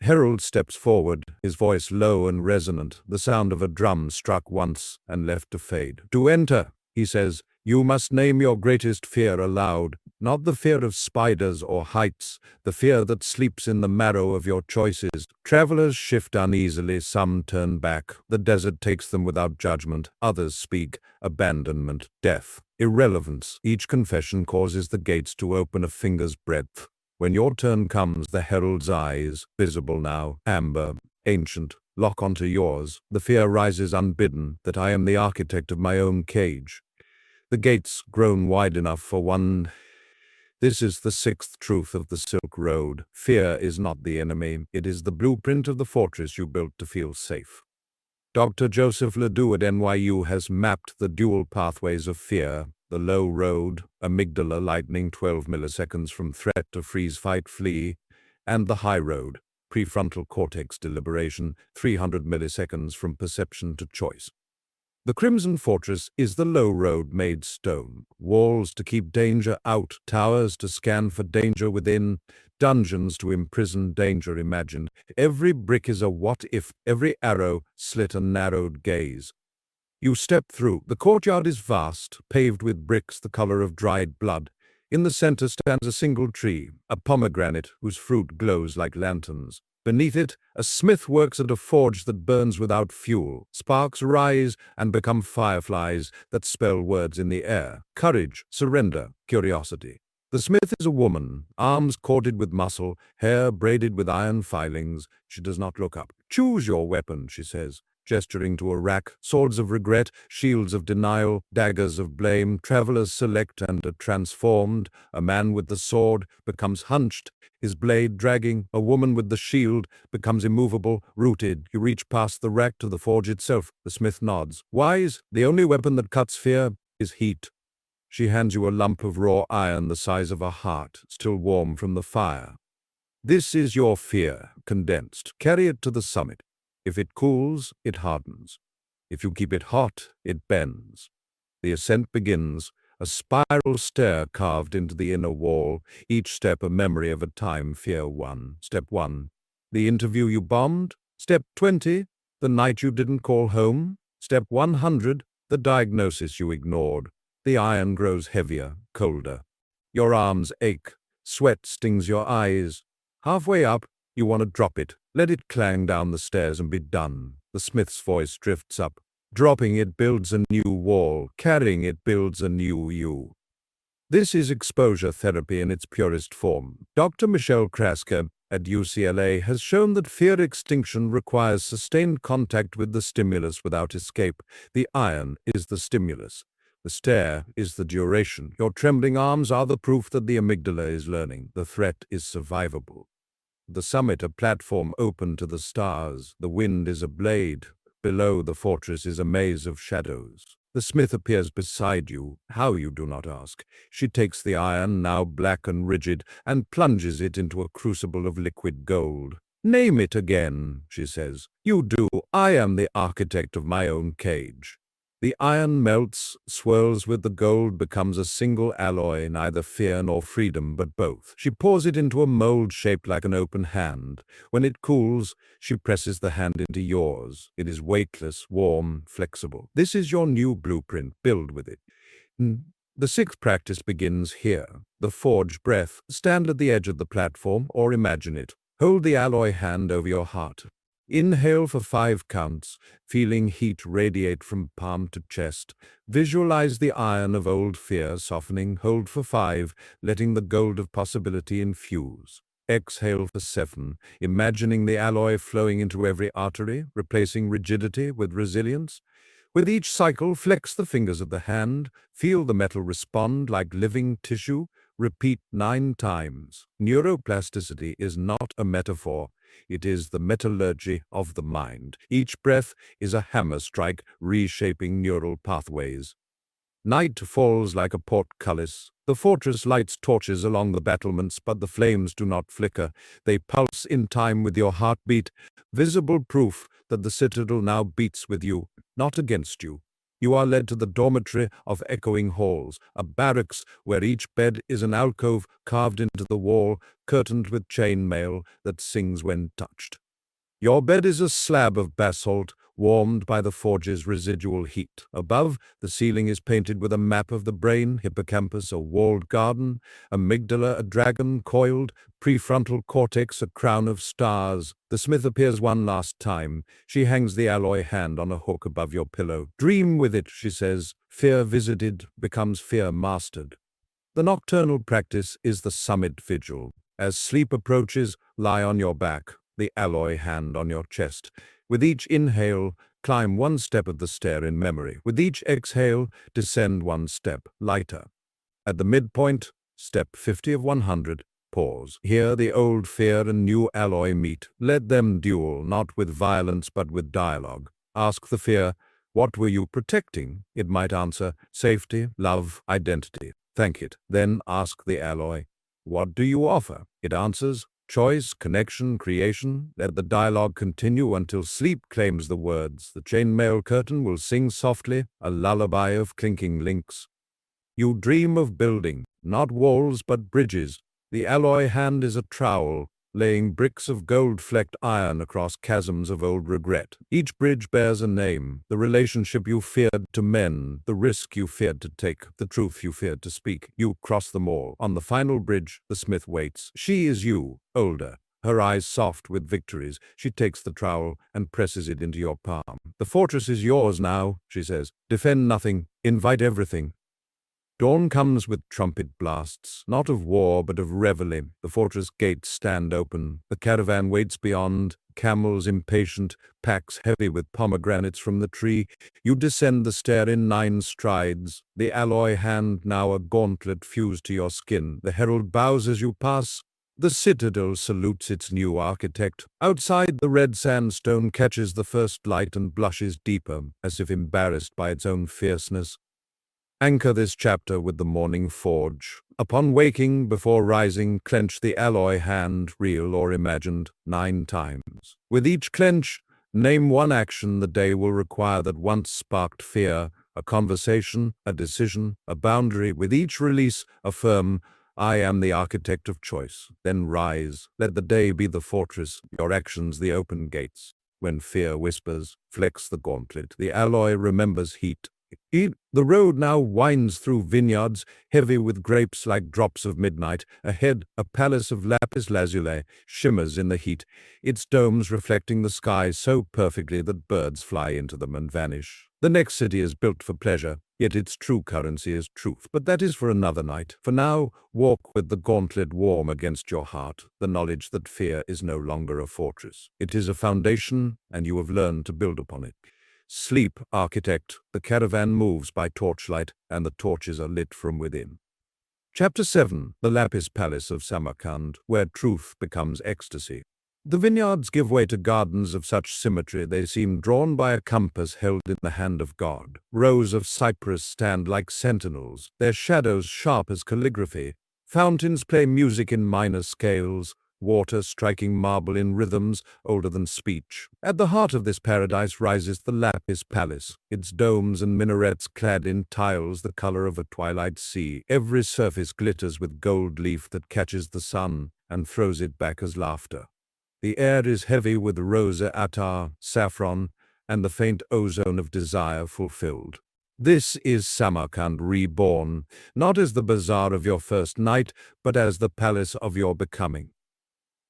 Herald steps forward, his voice low and resonant, the sound of a drum struck once and left to fade. "To enter," he says, "you must name your greatest fear aloud, not the fear of spiders or heights, the fear that sleeps in the marrow of your choices." Travelers shift uneasily, some turn back. The desert takes them without judgment. Others speak: abandonment, death, irrelevance. Each confession causes the gates to open a finger's breadth. When your turn comes, the herald's eyes, visible now, amber, ancient, lock onto yours. The fear rises unbidden, that I am the architect of my own cage. The gates grown wide enough for one. This is the sixth truth of the Silk Road. Fear is not the enemy. It is the blueprint of the fortress you built to feel safe. Dr. Joseph Ledoux at NYU has mapped the dual pathways of fear: the low road, amygdala lightning 12 milliseconds from threat to freeze, fight, flee, and the high road, prefrontal cortex deliberation, 300 milliseconds from perception to choice. The Crimson Fortress is the low road made stone. Walls to keep danger out, towers to scan for danger within, dungeons to imprison danger imagined. Every brick is a what-if, every arrow slit a narrowed gaze. You step through. The courtyard is vast, paved with bricks the color of dried blood. In the center stands a single tree, a pomegranate whose fruit glows like lanterns. Beneath it, a smith works at a forge that burns without fuel. Sparks rise and become fireflies that spell words in the air: courage, surrender, curiosity. The smith is a woman, arms corded with muscle, hair braided with iron filings. She does not look up. "Choose your weapon," she says, gesturing to a rack: swords of regret, shields of denial, daggers of blame. Travelers select and are transformed. A man with the sword becomes hunched, his blade dragging. A woman with the shield becomes immovable, rooted. You reach past the rack to the forge itself. The smith nods. "Wise, the only weapon that cuts fear is heat." She hands you a lump of raw iron the size of a heart, still warm from the fire. "This is your fear, condensed. Carry it to the summit. If it cools, it hardens. If you keep it hot, it bends." The ascent begins, a spiral stair carved into the inner wall, each step a memory of a time fear won. Step 1, the interview you bombed. Step 20, the night you didn't call home. Step 100, the diagnosis you ignored. The iron grows heavier, colder. Your arms ache. Sweat stings your eyes. Halfway up, you want to drop it. Let it clang down the stairs and be done. The smith's voice drifts up. "Dropping it builds a new wall. Carrying it builds a new you." This is exposure therapy in its purest form. Dr. Michelle Krasker at UCLA has shown that fear extinction requires sustained contact with the stimulus without escape. The iron is the stimulus. The stair is the duration. Your trembling arms are the proof that the amygdala is learning. The threat is survivable. The summit, a platform open to the stars. The wind is a blade. Below, the fortress is a maze of shadows. The smith appears beside you. How, you do not ask. She takes the iron, now black and rigid, and plunges it into a crucible of liquid gold. "Name it again," she says. "You do. I am the architect of my own cage." The iron melts, swirls with the gold, becomes a single alloy, neither fear nor freedom, but both. She pours it into a mold shaped like an open hand. When it cools, she presses the hand into yours. It is weightless, warm, flexible. This is your new blueprint. Build with it. The sixth practice begins here. The forge breath. Stand at the edge of the platform, or imagine it. Hold the alloy hand over your heart. Inhale for 5 counts, feeling heat radiate from palm to chest. Visualize the iron of old fear softening. Hold for 5, letting the gold of possibility infuse. Exhale for 7, imagining the alloy flowing into every artery, replacing rigidity with resilience. With each cycle, flex the fingers of the hand, feel the metal respond like living tissue. Repeat 9 times. Neuroplasticity is not a metaphor. It is the metallurgy of the mind. Each breath is a hammer strike, reshaping neural pathways. Night falls like a portcullis. The fortress lights torches along the battlements, but the flames do not flicker. They pulse in time with your heartbeat, visible proof that the citadel now beats with you, not against you. You are led to the dormitory of echoing halls, a barracks where each bed is an alcove carved into the wall, curtained with chainmail that sings when touched. Your bed is a slab of basalt, warmed by the forge's residual heat. Above, the ceiling is painted with a map of the brain, hippocampus, a walled garden, amygdala, a dragon coiled, prefrontal cortex, a crown of stars. The smith appears one last time. She hangs the alloy hand on a hook above your pillow. Dream with it, she says. Fear visited becomes fear mastered. The nocturnal practice is the summit vigil. As sleep approaches, lie on your back, the alloy hand on your chest. With each inhale, climb one step of the stair in memory. With each exhale, descend one step, lighter. At the midpoint, step 50 of 100, pause. Here the old fear and new alloy meet. Let them duel, not with violence but with dialogue. Ask the fear, what were you protecting? It might answer, safety, love, identity. Thank it. Then ask the alloy, what do you offer? It answers, choice, connection, creation. Let the dialogue continue until sleep claims the words. The chainmail curtain will sing softly, a lullaby of clinking links. You dream of building, not walls but bridges. The alloy hand is a trowel, laying bricks of gold-flecked iron across chasms of old regret. Each bridge bears a name, the relationship you feared to mend, the risk you feared to take, the truth you feared to speak. You cross them all. On the final bridge, the smith waits. She is you, older, her eyes soft with victories. She takes the trowel and presses it into your palm. The fortress is yours now, she says. Defend nothing, invite everything. Dawn comes with trumpet blasts, not of war but of reveille. The fortress gates stand open. The caravan waits beyond, camels impatient, packs heavy with pomegranates from the tree. You descend the stair in 9 strides, the alloy hand now a gauntlet fused to your skin. The herald bows as you pass. The citadel salutes its new architect. Outside, the red sandstone catches the first light and blushes deeper, as if embarrassed by its own fierceness. Anchor this chapter with the morning forge. Upon waking, before rising, clench the alloy hand, real or imagined, 9 times. With each clench, name one action the day will require that once sparked fear, a conversation, a decision, a boundary. With each release, affirm, I am the architect of choice. Then rise. Let the day be the fortress, your actions the open gates. When fear whispers, flex the gauntlet. The alloy remembers heat. The road now winds through vineyards, heavy with grapes like drops of midnight. Ahead, a palace of lapis lazuli shimmers in the heat, its domes reflecting the sky so perfectly that birds fly into them and vanish. The next city is built for pleasure, yet its true currency is truth. But that is for another night. For now, walk with the gauntlet warm against your heart, the knowledge that fear is no longer a fortress. It is a foundation, and you have learned to build upon it. Sleep, architect. The caravan moves by torchlight, and the torches are lit from within. Chapter 7. The Lapis Palace of Samarkand, where truth becomes ecstasy. The vineyards give way to gardens of such symmetry they seem drawn by a compass held in the hand of God. Rows of cypress stand like sentinels, their shadows sharp as calligraphy. Fountains play music in minor scales, water striking marble in rhythms older than speech. At the heart of this paradise rises the Lapis Palace, its domes and minarets clad in tiles the color of a twilight sea. Every surface glitters with gold leaf that catches the sun and throws it back as laughter. The air is heavy with rosa attar, saffron, and the faint ozone of desire fulfilled. This is Samarkand reborn, not as the bazaar of your first night, but as the palace of your becoming.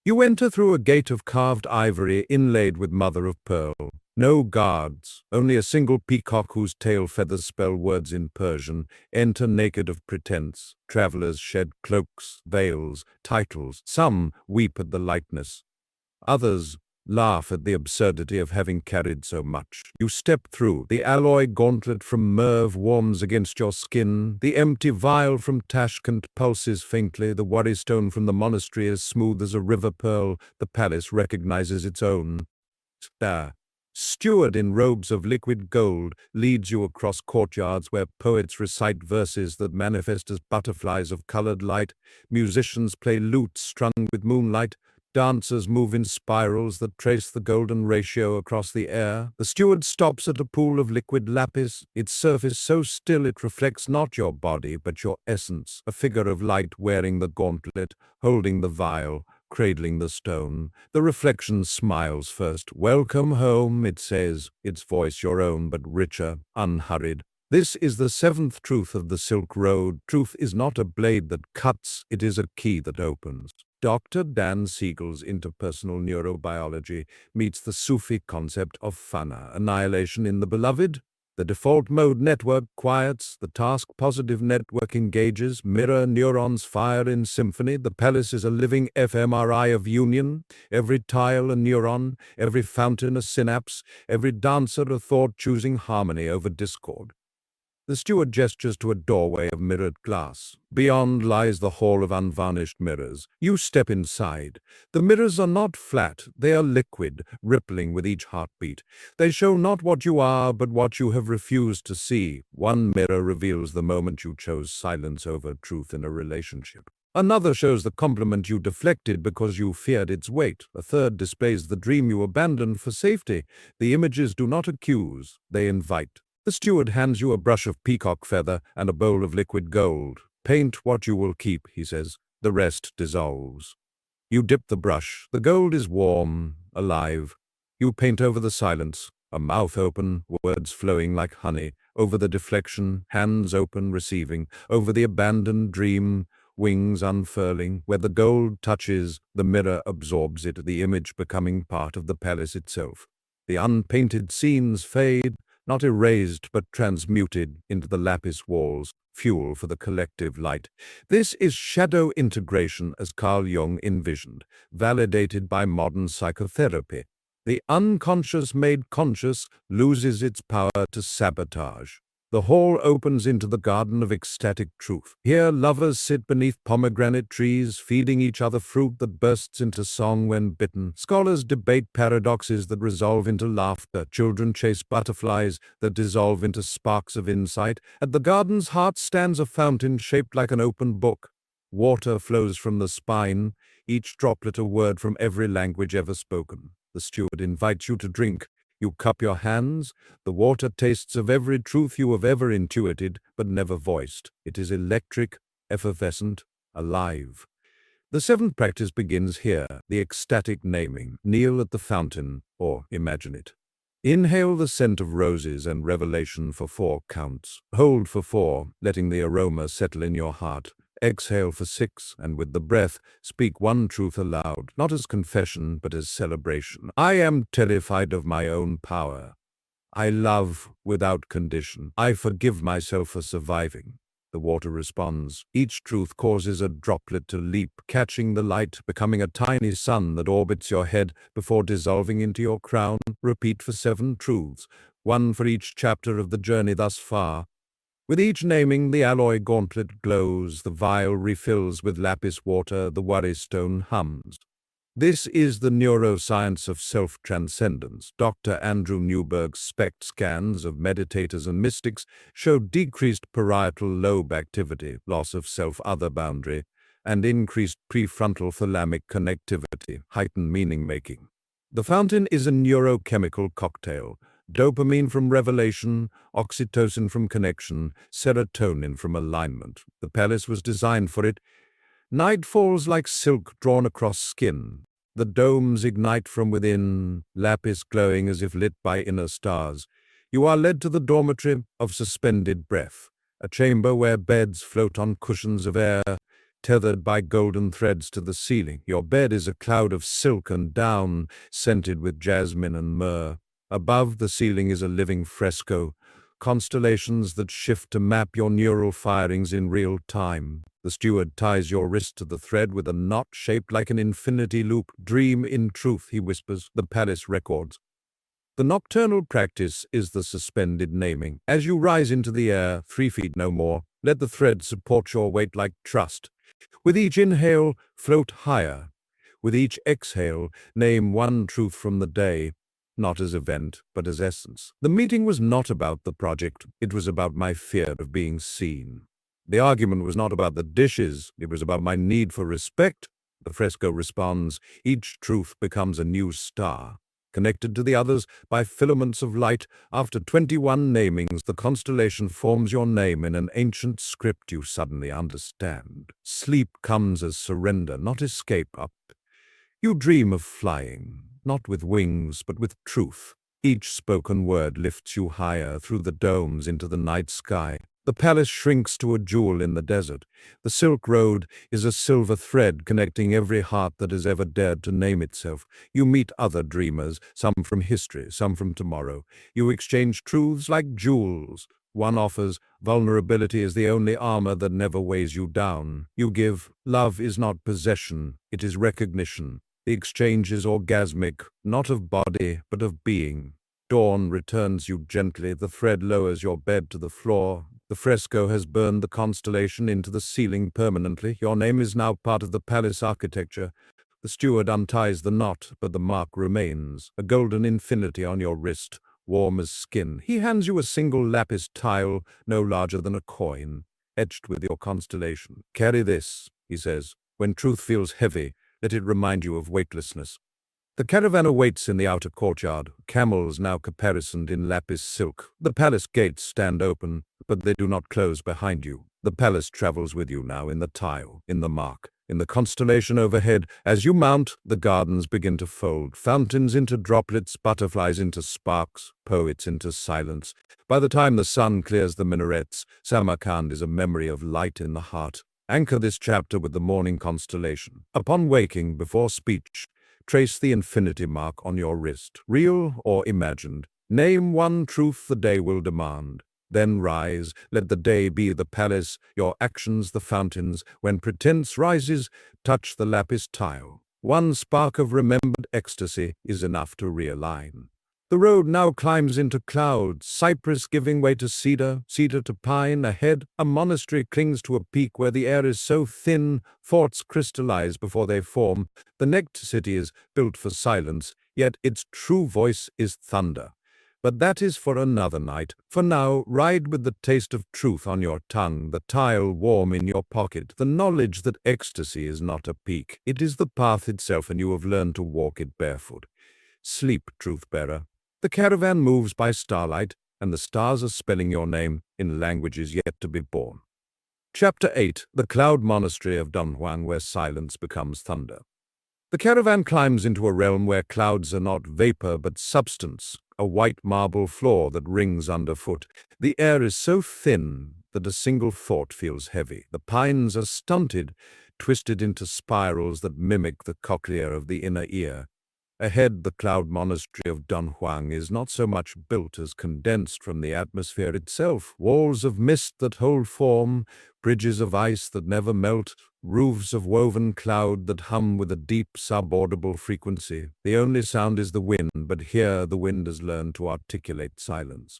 You enter through a gate of carved ivory inlaid with mother of pearl. No guards, only a single peacock whose tail feathers spell words in Persian. Enter naked of pretense. Travelers shed cloaks, veils, titles. Some weep at the lightness. Others laugh at the absurdity of having carried so much. You step through. The alloy gauntlet from Merv warms against your skin. The empty vial from Tashkent pulses faintly. The worry stone from the monastery is smooth as a river pearl. The palace recognizes its own. There. Steward in robes of liquid gold leads you across courtyards where poets recite verses that manifest as butterflies of colored light. Musicians play lutes strung with moonlight. Dancers move in spirals that trace the golden ratio across the air. The steward stops at a pool of liquid lapis, its surface so still it reflects not your body but your essence, a figure of light wearing the gauntlet, holding the vial, cradling the stone. The reflection smiles first. Welcome home, it says, its voice your own but richer, unhurried. This is the seventh truth of the Silk Road. Truth is not a blade that cuts, it is a key that opens. Dr. Dan Siegel's interpersonal neurobiology meets the Sufi concept of fana, annihilation in the beloved. The default mode network quiets, the task-positive network engages, mirror neurons fire in symphony. The palace is a living fMRI of union, every tile a neuron, every fountain a synapse, every dancer a thought choosing harmony over discord. The steward gestures to a doorway of mirrored glass. Beyond lies the hall of unvarnished mirrors. You step inside. The mirrors are not flat, they are liquid, rippling with each heartbeat. They show not what you are, but what you have refused to see. One mirror reveals the moment you chose silence over truth in a relationship. Another shows the compliment you deflected because you feared its weight. A third displays the dream you abandoned for safety. The images do not accuse, they invite. The steward hands you a brush of peacock feather and a bowl of liquid gold. Paint what you will keep, he says. The rest dissolves. You dip the brush. The gold is warm, alive. You paint over the silence, a mouth open, words flowing like honey. Over the deflection, hands open, receiving. Over the abandoned dream, wings unfurling. Where the gold touches, the mirror absorbs it, the image becoming part of the palace itself. The unpainted scenes fade, not erased but transmuted into the lapis walls, fuel for the collective light. This is shadow integration as Carl Jung envisioned, validated by modern psychotherapy. The unconscious made conscious loses its power to sabotage. The hall opens into the garden of ecstatic truth. Here lovers sit beneath pomegranate trees, feeding each other fruit that bursts into song when bitten. Scholars debate paradoxes that resolve into laughter. Children chase butterflies that dissolve into sparks of insight. At the garden's heart stands a fountain shaped like an open book. Water flows from the spine, each droplet a word from every language ever spoken. The steward invites you to drink. You cup your hands. The water tastes of every truth you have ever intuited but never voiced. It is electric, effervescent, alive. The seventh practice begins here, the ecstatic naming. Kneel at the fountain, or imagine it. Inhale the scent of roses and revelation for 4 counts. Hold for 4, letting the aroma settle in your heart. Exhale for 6, and with the breath, speak one truth aloud, not as confession, but as celebration. I am terrified of my own power. I love without condition. I forgive myself for surviving. The water responds. Each truth causes a droplet to leap, catching the light, becoming a tiny sun that orbits your head before dissolving into your crown. Repeat for 7 truths, one for each chapter of the journey thus far. With each naming, the alloy gauntlet glows, the vial refills with lapis water, the worry stone hums. This is the neuroscience of self-transcendence. Dr. Andrew Newberg's SPECT scans of meditators and mystics show decreased parietal lobe activity, loss of self-other boundary, and increased prefrontal thalamic connectivity, heightened meaning-making. The fountain is a neurochemical cocktail. Dopamine from revelation, oxytocin from connection, serotonin from alignment. The palace was designed for it. Night falls like silk drawn across skin. The domes ignite from within, lapis glowing as if lit by inner stars. You are led to the dormitory of suspended breath, a chamber where beds float on cushions of air. tethered by golden threads to the ceiling. Your bed is a cloud of silk and down, scented with jasmine and myrrh. Above the ceiling is a living fresco, constellations that shift to map your neural firings in real time. The steward ties your wrist to the thread with a knot shaped like an infinity loop. Dream in truth, he whispers, the palace records. The nocturnal practice is the suspended naming. As you rise into the air, 3 feet no more, let the thread support your weight like trust. With each inhale, float higher. With each exhale, name one truth from the day, not as event, but as essence. The meeting was not about the project. It was about my fear of being seen. The argument was not about the dishes. It was about my need for respect. The fresco responds. Each truth becomes a new star, connected to the others by filaments of light. After 21 namings, the constellation forms your name in an ancient script you suddenly understand. Sleep comes as surrender, not escape. Up. You dream of flying, not with wings, but with truth. Each spoken word lifts you higher through the domes into the night sky. The palace shrinks to a jewel in the desert. The Silk Road is a silver thread connecting every heart that has ever dared to name itself. You meet other dreamers, some from history, some from tomorrow. You exchange truths like jewels. One offers, vulnerability is the only armor that never weighs you down. You give, love is not possession, it is recognition. The exchange is orgasmic, not of body, but of being. Dawn returns you gently, the thread lowers your bed to the floor. The fresco has burned the constellation into the ceiling permanently. Your name is now part of the palace architecture. The steward unties the knot, but the mark remains, a golden infinity on your wrist, warm as skin. He hands you a single lapis tile, no larger than a coin, etched with your constellation. Carry this, he says. When truth feels heavy, let it remind you of weightlessness. The caravan awaits in the outer courtyard, camels now caparisoned in lapis silk. The palace gates stand open, but they do not close behind you. The palace travels with you now in the tile, in the mark, in the constellation overhead. As you mount, the gardens begin to fold, fountains into droplets, butterflies into sparks, poets into silence. By the time the sun clears the minarets, Samarkand is a memory of light in the heart. Anchor this chapter with the morning constellation. Upon waking, before speech, trace the infinity mark on your wrist, real or imagined. Name one truth the day will demand. Then rise, let the day be the palace, your actions the fountains. When pretense rises, touch the lapis tile. One spark of remembered ecstasy is enough to realign. The road now climbs into clouds, cypress giving way to cedar, cedar to pine. Ahead, a monastery clings to a peak where the air is so thin, thoughts crystallize before they form. The next city is built for silence, yet its true voice is thunder. But that is for another night. For now, ride with the taste of truth on your tongue, the tile warm in your pocket, the knowledge that ecstasy is not a peak. It is the path itself, and you have learned to walk it barefoot. Sleep, truth-bearer. The caravan moves by starlight, and the stars are spelling your name in languages yet to be born. Chapter 8. The Cloud Monastery of Dunhuang, where silence becomes thunder. The caravan climbs into a realm where clouds are not vapor but substance, a white marble floor that rings underfoot. The air is so thin that a single thought feels heavy. The pines are stunted, twisted into spirals that mimic the cochlea of the inner ear. Ahead, the cloud monastery of Dunhuang is not so much built as condensed from the atmosphere itself. Walls of mist that hold form, bridges of ice that never melt, roofs of woven cloud that hum with a deep subaudible frequency. The only sound is the wind, but here the wind has learned to articulate silence.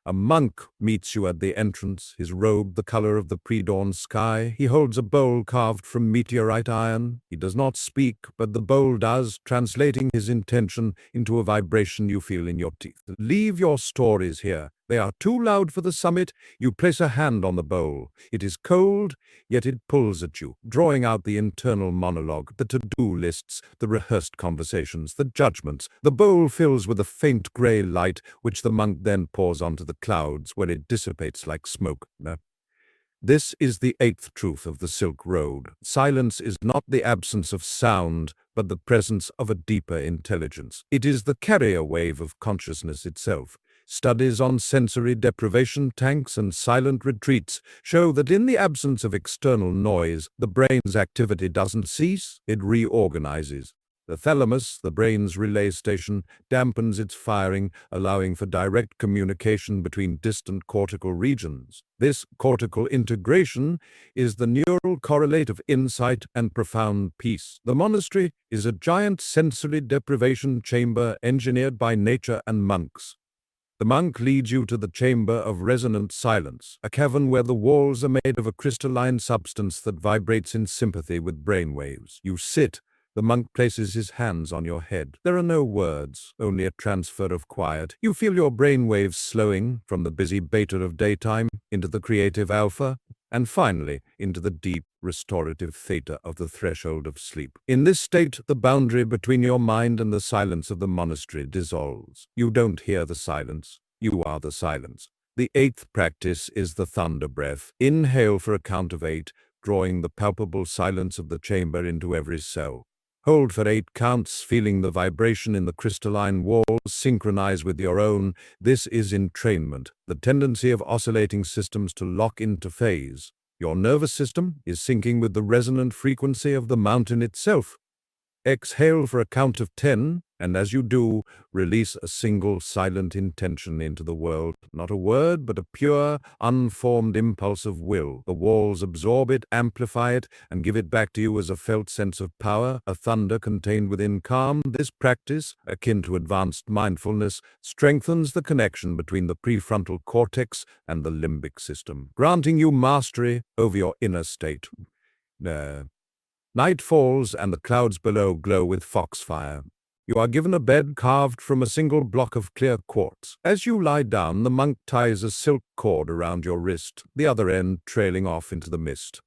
A monk meets you at the entrance, his robe the color of the pre-dawn sky. He holds a bowl carved from meteorite iron. He does not speak, but the bowl does, translating his intention into a vibration you feel in your teeth. Leave your stories here. They are too loud for the summit. You place a hand on the bowl. It is cold, yet it pulls at you, drawing out the internal monologue, the to-do lists, the rehearsed conversations, the judgments. The bowl fills with a faint gray light, which the monk then pours onto the clouds, where it dissipates like smoke. This is the 8th truth of the Silk Road. Silence is not the absence of sound, but the presence of a deeper intelligence. It is the carrier wave of consciousness itself. Studies on sensory deprivation tanks and silent retreats show that in the absence of external noise, the brain's activity doesn't cease, it reorganizes. The thalamus, the brain's relay station, dampens its firing, allowing for direct communication between distant cortical regions. This cortical integration is the neural correlate of insight and profound peace. The monastery is a giant sensory deprivation chamber engineered by nature and monks. The monk leads you to the chamber of resonant silence, a cavern where the walls are made of a crystalline substance that vibrates in sympathy with brainwaves. You sit. The monk places his hands on your head. There are no words, only a transfer of quiet. You feel your brainwaves slowing from the busy beta of daytime into the creative alpha, and finally into the deep, restorative theta of the threshold of sleep. In this state, the boundary between your mind and the silence of the monastery dissolves. You don't hear the silence. You are the silence. The eighth practice is the thunder breath. Inhale for a count of 8, drawing the palpable silence of the chamber into every cell. Hold for 8 counts, feeling the vibration in the crystalline walls synchronize with your own. This is entrainment, the tendency of oscillating systems to lock into phase. Your nervous system is syncing with the resonant frequency of the mountain itself. Exhale for a count of 10, and as you do, release a single silent intention into the world. Not a word, but a pure, unformed impulse of will. The walls absorb it, amplify it, and give it back to you as a felt sense of power, a thunder contained within calm. This practice, akin to advanced mindfulness, strengthens the connection between the prefrontal cortex and the limbic system, granting you mastery over your inner state. Night falls and the clouds below glow with foxfire. You are given a bed carved from a single block of clear quartz. As you lie down, the monk ties a silk cord around your wrist, the other end trailing off into the mist.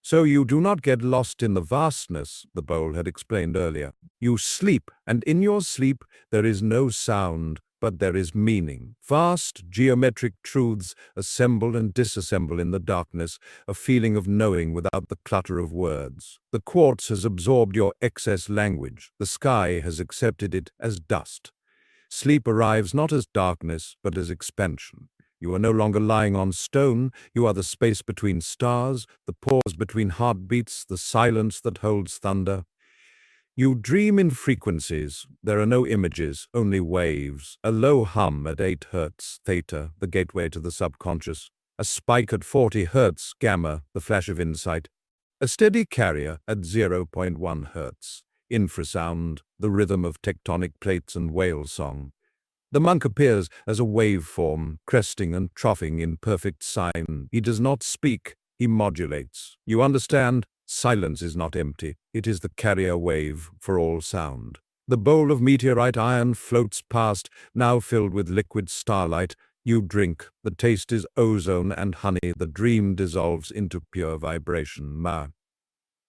So you do not get lost in the vastness, the bowl had explained earlier. You sleep, and in your sleep there is no sound, but there is meaning. Vast geometric truths assemble and disassemble in the darkness, a feeling of knowing without the clutter of words. The quartz has absorbed your excess language. The sky has accepted it as dust. Sleep arrives not as darkness, but as expansion. You are no longer lying on stone. You are the space between stars, the pause between heartbeats, the silence that holds thunder. You dream in frequencies. There are no images, only waves. A low hum at 8 Hz, theta, the gateway to the subconscious. A spike at 40 Hz, gamma, the flash of insight. A steady carrier at 0.1 Hz, infrasound, the rhythm of tectonic plates and whale song. The monk appears as a waveform, cresting and troughing in perfect sine. He does not speak, he modulates. You understand? Silence is not empty. It is the carrier wave for all sound. The bowl of meteorite iron floats past, now filled with liquid starlight. You drink. The taste is ozone and honey. The dream dissolves into pure vibration.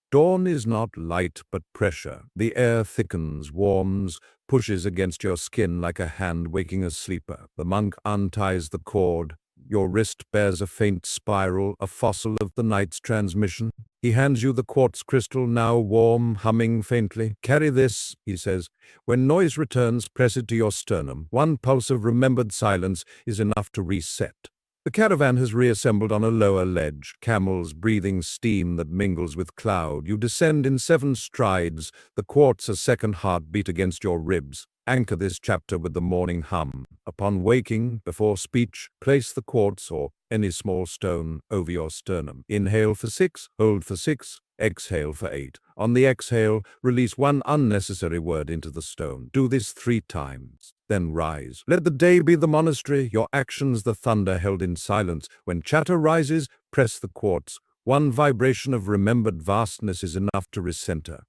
Dawn is not light but pressure. The air thickens, warms, pushes against your skin like a hand waking a sleeper. The monk unties the cord. Your wrist bears a faint spiral, a fossil of the night's transmission. He hands you the quartz crystal, now warm, humming faintly. Carry this, he says. When noise returns, press it to your sternum. One pulse of remembered silence is enough to reset. The caravan has reassembled on a lower ledge, camels breathing steam that mingles with cloud. You descend in 7 strides, the quartz a second heartbeat against your ribs. Anchor this chapter with the morning hum. Upon waking, before speech, place the quartz or any small stone over your sternum. Inhale for 6, hold for 6, exhale for 8. On the exhale, release one unnecessary word into the stone. Do this 3 times. Then rise. Let the day be the monastery, your actions the thunder held in silence. When chatter rises, press the quartz. One vibration of remembered vastness is enough to recenter.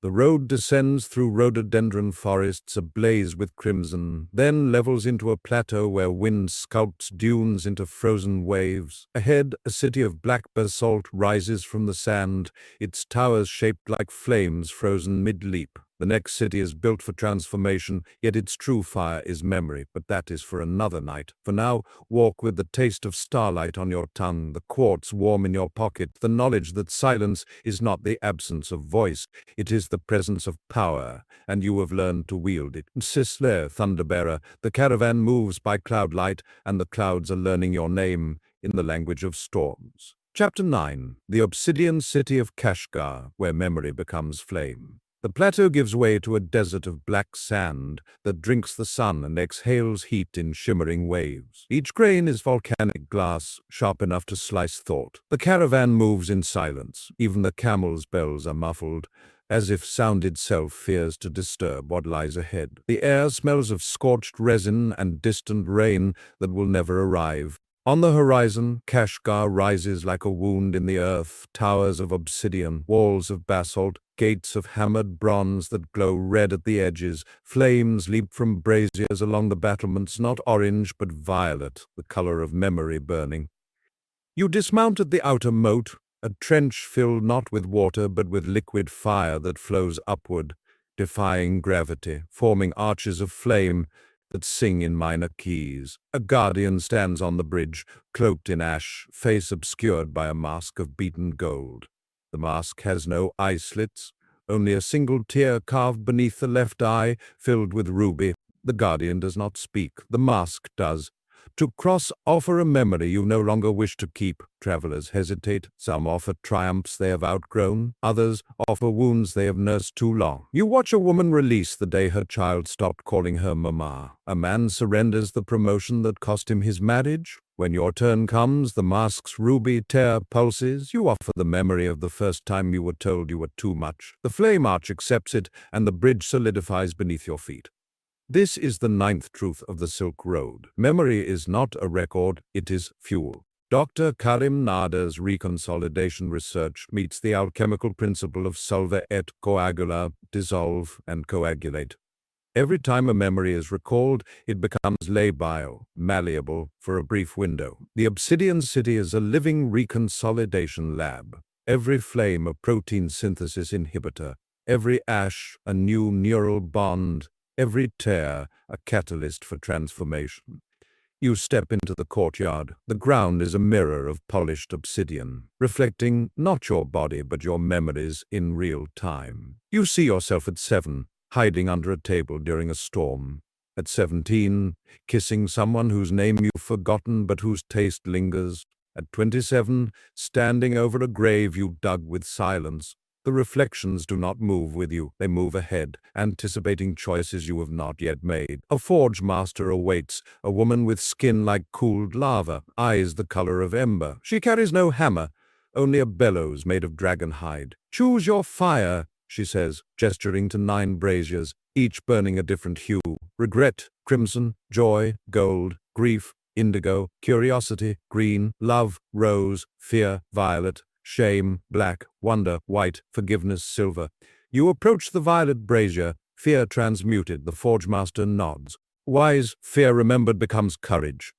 The road descends through rhododendron forests ablaze with crimson, then levels into a plateau where wind sculpts dunes into frozen waves. Ahead, a city of black basalt rises from the sand, its towers shaped like flames frozen mid-leap. The next city is built for transformation, yet its true fire is memory, but that is for another night. For now, walk with the taste of starlight on your tongue, the quartz warm in your pocket, the knowledge that silence is not the absence of voice, it is the presence of power, and you have learned to wield it. Sisler, Thunderbearer, the caravan moves by cloud light, and the clouds are learning your name in the language of storms. Chapter 9. The Obsidian City of Kashgar, where memory becomes flame. The plateau gives way to a desert of black sand that drinks the sun and exhales heat in shimmering waves. Each grain is volcanic glass, sharp enough to slice thought. The caravan moves in silence. Even the camels' bells are muffled, as if sound itself fears to disturb what lies ahead. The air smells of scorched resin and distant rain that will never arrive. On the horizon, Kashgar rises like a wound in the earth, towers of obsidian, walls of basalt, gates of hammered bronze that glow red at the edges. Flames leap from braziers along the battlements, not orange but violet, the color of memory burning. You dismount at the outer moat, a trench filled not with water but with liquid fire that flows upward, defying gravity, forming arches of flame that sing in minor keys. A guardian stands on the bridge, cloaked in ash, face obscured by a mask of beaten gold. The mask has no eye slits, only a single tear carved beneath the left eye, filled with ruby. The guardian does not speak, the mask does. To cross offer a memory you no longer wish to keep. Travelers hesitate. Some offer triumphs they have outgrown. Others offer wounds they have nursed too long. You watch a woman release the day her child stopped calling her mama. A man surrenders the promotion that cost him his marriage. When your turn comes, the mask's ruby tear pulses. You offer the memory of the first time you were told you were too much. The flame arch accepts it, and the bridge solidifies beneath your feet. This is the ninth truth of the Silk Road. Memory is not a record, it is fuel. Dr. Karim Nader's reconsolidation research meets the alchemical principle of solve et coagula, dissolve and coagulate. Every time a memory is recalled, it becomes labile, malleable, for a brief window. The Obsidian City is a living reconsolidation lab. Every flame a protein synthesis inhibitor, every ash a new neural bond, every tear a catalyst for transformation. You step into the courtyard. The ground is a mirror of polished obsidian, reflecting not your body but your memories in real time. You see yourself at 7, hiding under a table during a storm. At 17, kissing someone whose name you've forgotten but whose taste lingers. At 27, standing over a grave you dug with silence. The reflections do not move with you, they move ahead, anticipating choices you have not yet made. A forge master awaits, a woman with skin like cooled lava, eyes the color of ember. She carries no hammer, only a bellows made of dragon hide. Choose your fire, she says, gesturing to 9 braziers, each burning a different hue. Regret, crimson, joy, gold, grief, indigo, curiosity, green, love, rose, fear, violet, shame, black, wonder, white, forgiveness, silver. You approach the violet brazier, fear transmuted, the forge master nods. Wise, fear remembered becomes courage.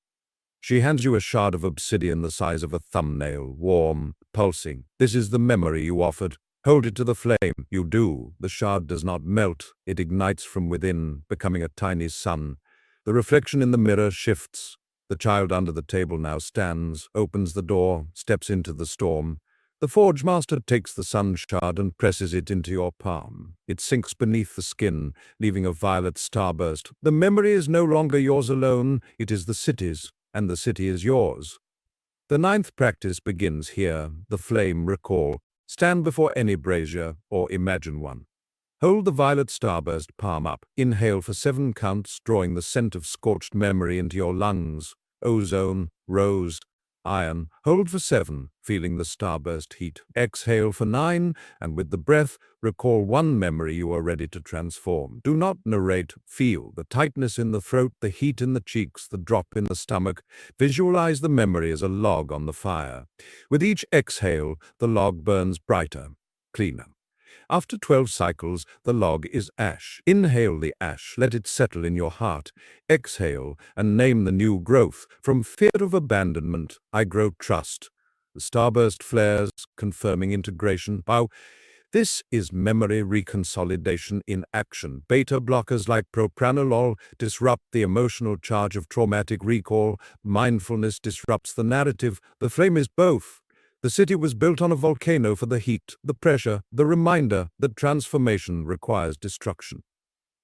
She hands you a shard of obsidian the size of a thumbnail, warm, pulsing. This is the memory you offered. Hold it to the flame. You do. The shard does not melt. It ignites from within, becoming a tiny sun. The reflection in the mirror shifts. The child under the table now stands, opens the door, steps into the storm. The forge master takes the sun shard and presses it into your palm. It sinks beneath the skin, leaving a violet starburst. The memory is no longer yours alone, it is the city's, and the city is yours. The 9th practice begins here, the flame recall. Stand before any brazier, or imagine one. Hold the violet starburst palm up. Inhale for 7 counts, drawing the scent of scorched memory into your lungs. Ozone, rose, iron. Hold for 7, feeling the starburst heat. Exhale for 9, and with the breath, recall one memory you are ready to transform. Do not narrate. Feel the tightness in the throat, the heat in the cheeks, the drop in the stomach. Visualize the memory as a log on the fire. With each exhale, the log burns brighter, cleaner. After 12 cycles, the log is ash. Inhale the ash, let it settle in your heart. Exhale and name the new growth. From fear of abandonment, I grow trust. The starburst flares, confirming integration. Wow, This is memory reconsolidation in action. Beta blockers like propranolol disrupt the emotional charge of traumatic recall. Mindfulness disrupts the narrative. The flame is both. The city was built on a volcano for the heat, the pressure, the reminder that transformation requires destruction.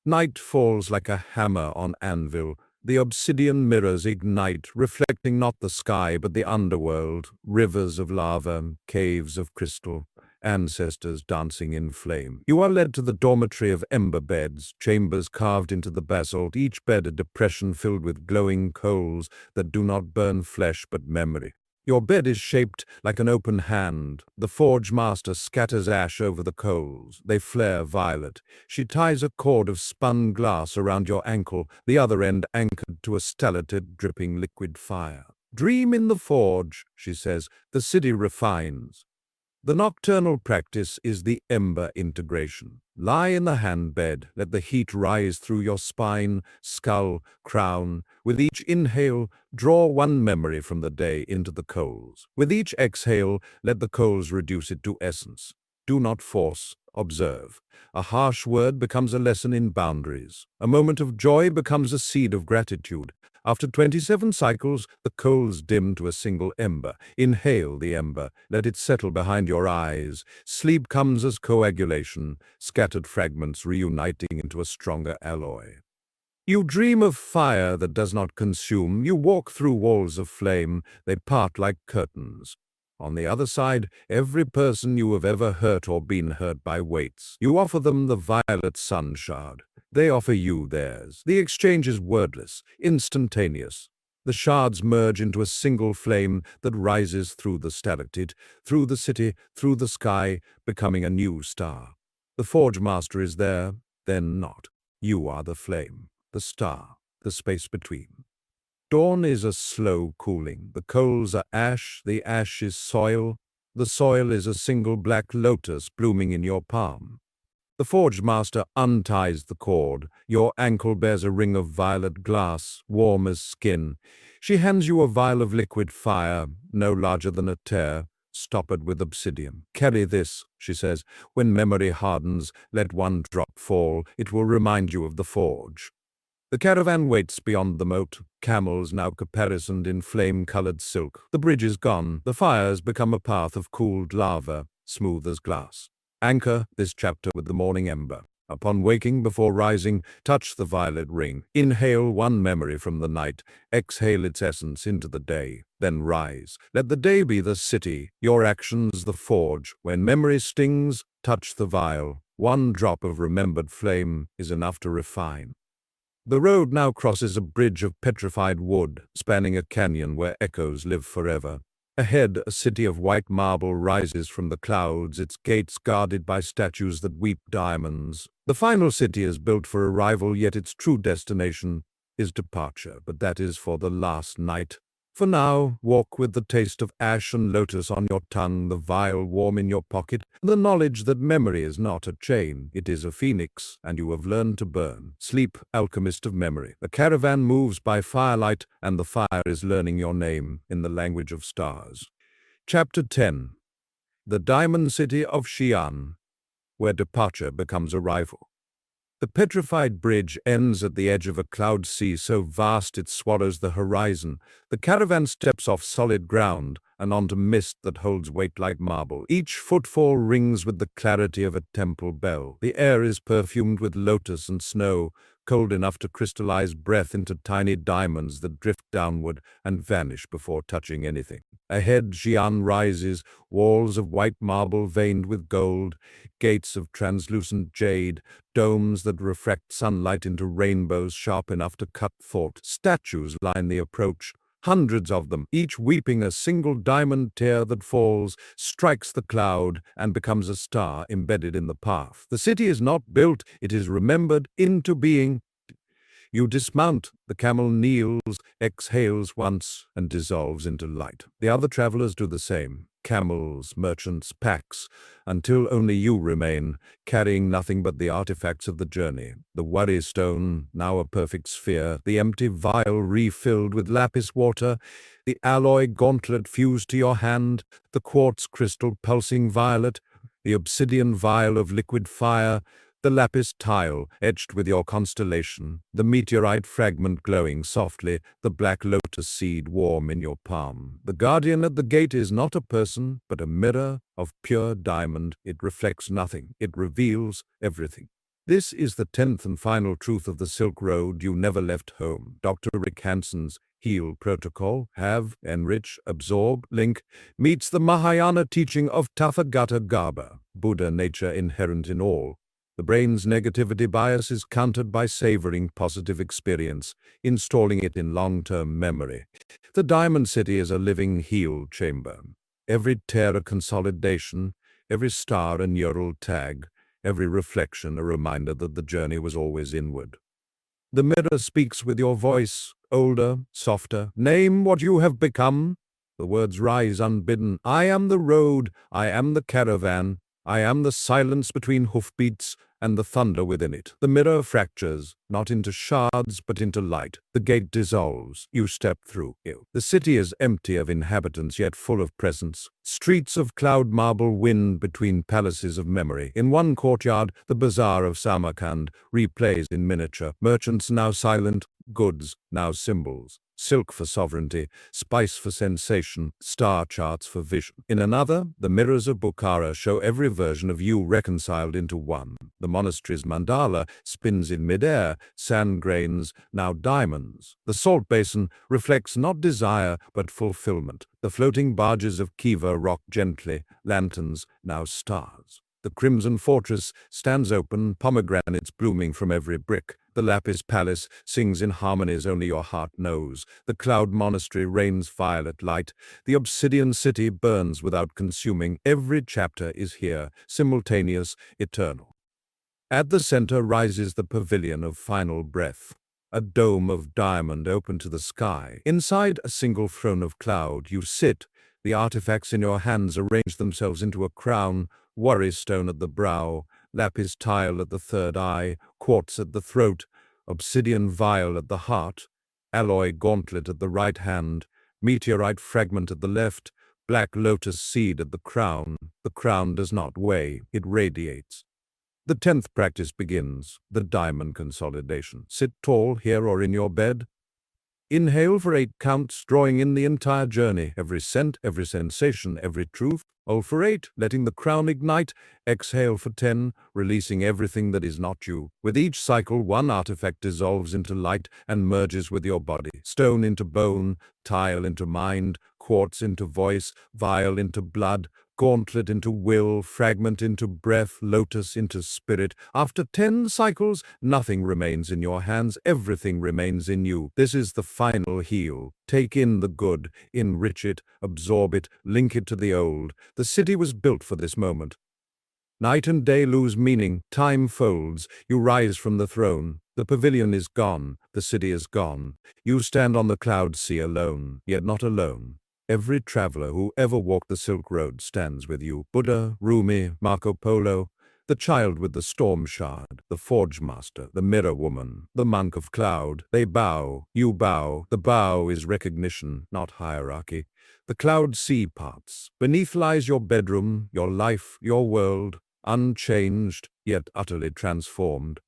Night falls like a hammer on anvil. The obsidian mirrors ignite, reflecting not the sky but the underworld, rivers of lava, caves of crystal, ancestors dancing in flame. You are led to the dormitory of ember beds, chambers carved into the basalt, each bed a depression filled with glowing coals that do not burn flesh but memory. Your bed is shaped like an open hand. The forge master scatters ash over the coals. They flare violet. She ties a cord of spun glass around your ankle, the other end anchored to a stalactite dripping liquid fire. Dream in the forge, she says. The city refines. The nocturnal practice is the ember integration. Lie in the handbed, let the heat rise through your spine, skull, crown. With each inhale, draw one memory from the day into the coals. With each exhale, let the coals reduce it to essence. Do not force, observe. A harsh word becomes a lesson in boundaries. A moment of joy becomes a seed of gratitude. After 27 cycles, the coals dim to a single ember. Inhale the ember, let it settle behind your eyes. Sleep comes as coagulation, scattered fragments reuniting into a stronger alloy. You dream of fire that does not consume. You walk through walls of flame. They part like curtains. On the other side, every person you have ever hurt or been hurt by waits. You offer them the violet sun shard. They offer you theirs. The exchange is wordless, instantaneous. The shards merge into a single flame that rises through the stalactite, through the city, through the sky, becoming a new star. The forge master is there, then not. You are the flame, the star, the space between. Dawn is a slow cooling. The coals are ash, the ash is soil. The soil is a single black lotus blooming in your palm. The forge master unties the cord. Your ankle bears a ring of violet glass, warm as skin. She hands you a vial of liquid fire, no larger than a tear, stoppered with obsidian. Carry this, she says. When memory hardens, let one drop fall. It will remind you of the forge. The caravan waits beyond the moat, camels now caparisoned in flame-colored silk. The bridge is gone. The fires become a path of cooled lava, smooth as glass. Anchor this chapter with the morning ember. Upon waking before rising, touch the violet ring. Inhale one memory from the night. Exhale its essence into the day. Then rise. Let the day be the city, your actions the forge. When memory stings, touch the vial. One drop of remembered flame is enough to refine. The road now crosses a bridge of petrified wood, spanning a canyon where echoes live forever. Ahead, a city of white marble rises from the clouds, its gates guarded by statues that weep diamonds. The final city is built for arrival, yet its true destination is departure, but that is for the last night. For now, walk with the taste of ash and lotus on your tongue, the vial warm in your pocket, the knowledge that memory is not a chain, it is a phoenix, and you have learned to burn. Sleep, alchemist of memory. The caravan moves by firelight, and the fire is learning your name in the language of stars. Chapter 10. The Diamond City of Xi'an, where departure becomes arrival. The petrified bridge ends at the edge of a cloud sea so vast it swallows the horizon. The caravan steps off solid ground and onto mist that holds weight like marble. Each footfall rings with the clarity of a temple bell. The air is perfumed with lotus and snow, cold enough to crystallize breath into tiny diamonds that drift downward and vanish before touching anything. Ahead, Xi'an rises, walls of white marble veined with gold, gates of translucent jade, domes that refract sunlight into rainbows sharp enough to cut thought. Statues line the approach, hundreds of them, each weeping a single diamond tear that falls, strikes the cloud, and becomes a star embedded in the path. The city is not built, it is remembered into being. You dismount, the camel kneels, exhales once, and dissolves into light. The other travelers do the same. Camels, merchants, packs, until only you remain, carrying nothing but the artifacts of the journey. The worry stone, now a perfect sphere, the empty vial refilled with lapis water, the alloy gauntlet fused to your hand, the quartz crystal pulsing violet. the obsidian vial of liquid fire, the lapis tile etched with your constellation, the meteorite fragment glowing softly, the black lotus seed warm in your palm. The guardian at the gate is not a person, but a mirror of pure diamond. It reflects nothing. It reveals everything. This is the 10th and final truth of the Silk Road. You never left home. Dr. Rick Hanson's Heal Protocol, Have, Enrich, Absorb, Link, meets the Mahayana teaching of Tathagata Garbha, Buddha nature inherent in all. The brain's negativity bias is countered by savoring positive experience, installing it in long-term memory. The Diamond City is a living heal chamber. Every tear a consolidation, every star a neural tag, every reflection a reminder that the journey was always inward. The mirror speaks with your voice, older, softer. Name what you have become. The words rise unbidden. I am the road, I am the caravan, I am the silence between hoofbeats and the thunder within it. The mirror fractures, not into shards, but into light. The gate dissolves. You step through it. The city is empty of inhabitants, yet full of presence. Streets of cloud marble wind between palaces of memory. In one courtyard, the bazaar of Samarkand replays in miniature. Merchants now silent, goods now symbols. Silk for sovereignty, spice for sensation, star charts for vision. In another, the mirrors of Bukhara show every version of you reconciled into one. The monastery's mandala spins in midair, sand grains, now diamonds. The salt basin reflects not desire, but fulfillment. The floating barges of Kiva rock gently, lanterns, now stars. The crimson fortress stands open, pomegranates blooming from every brick. The lapis palace sings in harmonies only your heart knows. The cloud monastery rains violet light. The obsidian city burns without consuming. Every chapter is here, simultaneous, eternal. At the center rises the pavilion of final breath, a dome of diamond open to the sky. Inside a single throne of cloud you sit. The artifacts in your hands arrange themselves into a crown, worry stone at the brow, lapis tile at the third eye, quartz at the throat, obsidian vial at the heart, alloy gauntlet at the right hand, meteorite fragment at the left, black lotus seed at the crown. The crown does not weigh, it radiates. The 10th practice begins, the diamond consolidation. Sit tall here or in your bed. Inhale for 8 counts, drawing in the entire journey, every scent, every sensation, every truth. Hold for 8, letting the crown ignite. Exhale for 10, releasing everything that is not you. With each cycle, one artifact dissolves into light and merges with your body. Stone into bone, tile into mind, quartz into voice, vial into blood, gauntlet into will, fragment into breath, lotus into spirit. After 10 cycles, nothing remains in your hands, everything remains in you. This is the final heal. Take in the good, enrich it, absorb it, link it to the old. The city was built for this moment. Night and day lose meaning, time folds, you rise from the throne. The pavilion is gone, the city is gone. You stand on the cloud sea alone, yet not alone. Every traveler who ever walked the Silk Road stands with you. Buddha, Rumi, Marco Polo, the child with the storm shard, the forge master, the mirror woman, the monk of cloud. They bow, you bow. The bow is recognition, not hierarchy. The cloud sea parts. Beneath lies your bedroom, your life, your world, unchanged, yet utterly transformed.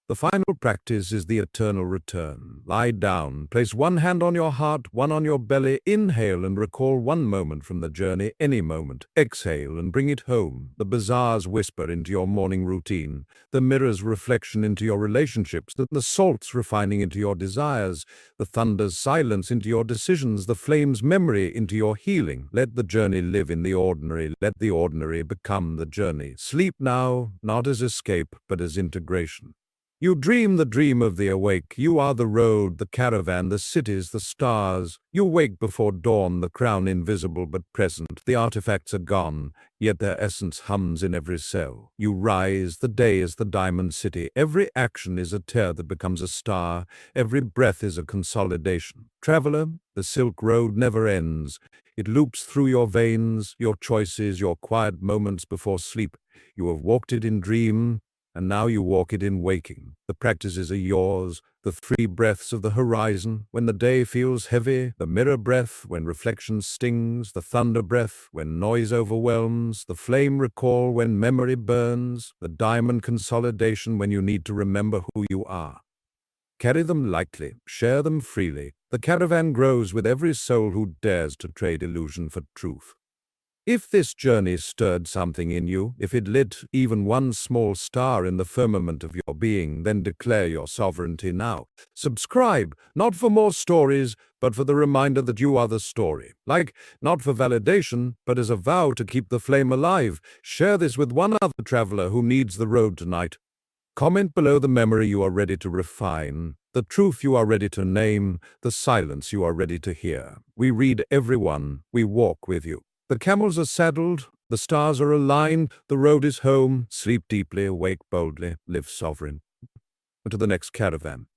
The final practice is the eternal return. Lie down, place one hand on your heart, one on your belly. Inhale and recall one moment from the journey, any moment. Exhale and bring it home. The bazaars whisper into your morning routine, the mirror's reflection into your relationships, the salt's refining into your desires, the thunder's silence into your decisions, the flame's memory into your healing. Let the journey live in the ordinary. Let the ordinary become the journey. Sleep now, not as escape, but as integration. You dream the dream of the awake. You are the road, the caravan, the cities, the stars. You wake before dawn, the crown invisible but present. The artifacts are gone, yet their essence hums in every cell. You rise, the day is the diamond city. Every action is a tear that becomes a star. Every breath is a consolidation. Traveler, the Silk Road never ends. It loops through your veins, your choices, your quiet moments before sleep. You have walked it in dream, and now you walk it in waking. The practices are yours, the 3 breaths of the horizon, when the day feels heavy, the mirror breath, when reflection stings, the thunder breath, when noise overwhelms, the flame recall, when memory burns, the diamond consolidation, when you need to remember who you are. Carry them lightly, share them freely. The caravan grows with every soul who dares to trade illusion for truth. If this journey stirred something in you, if it lit even one small star in the firmament of your being, then declare your sovereignty now. Subscribe, not for more stories, but for the reminder that you are the story. Like, not for validation, but as a vow to keep the flame alive. Share this with one other traveler who needs the road tonight. Comment below the memory you are ready to refine, the truth you are ready to name, the silence you are ready to hear. We read every one, we walk with you. The camels are saddled, the stars are aligned, the road is home. Sleep deeply, awake boldly, live sovereign. To the next caravan.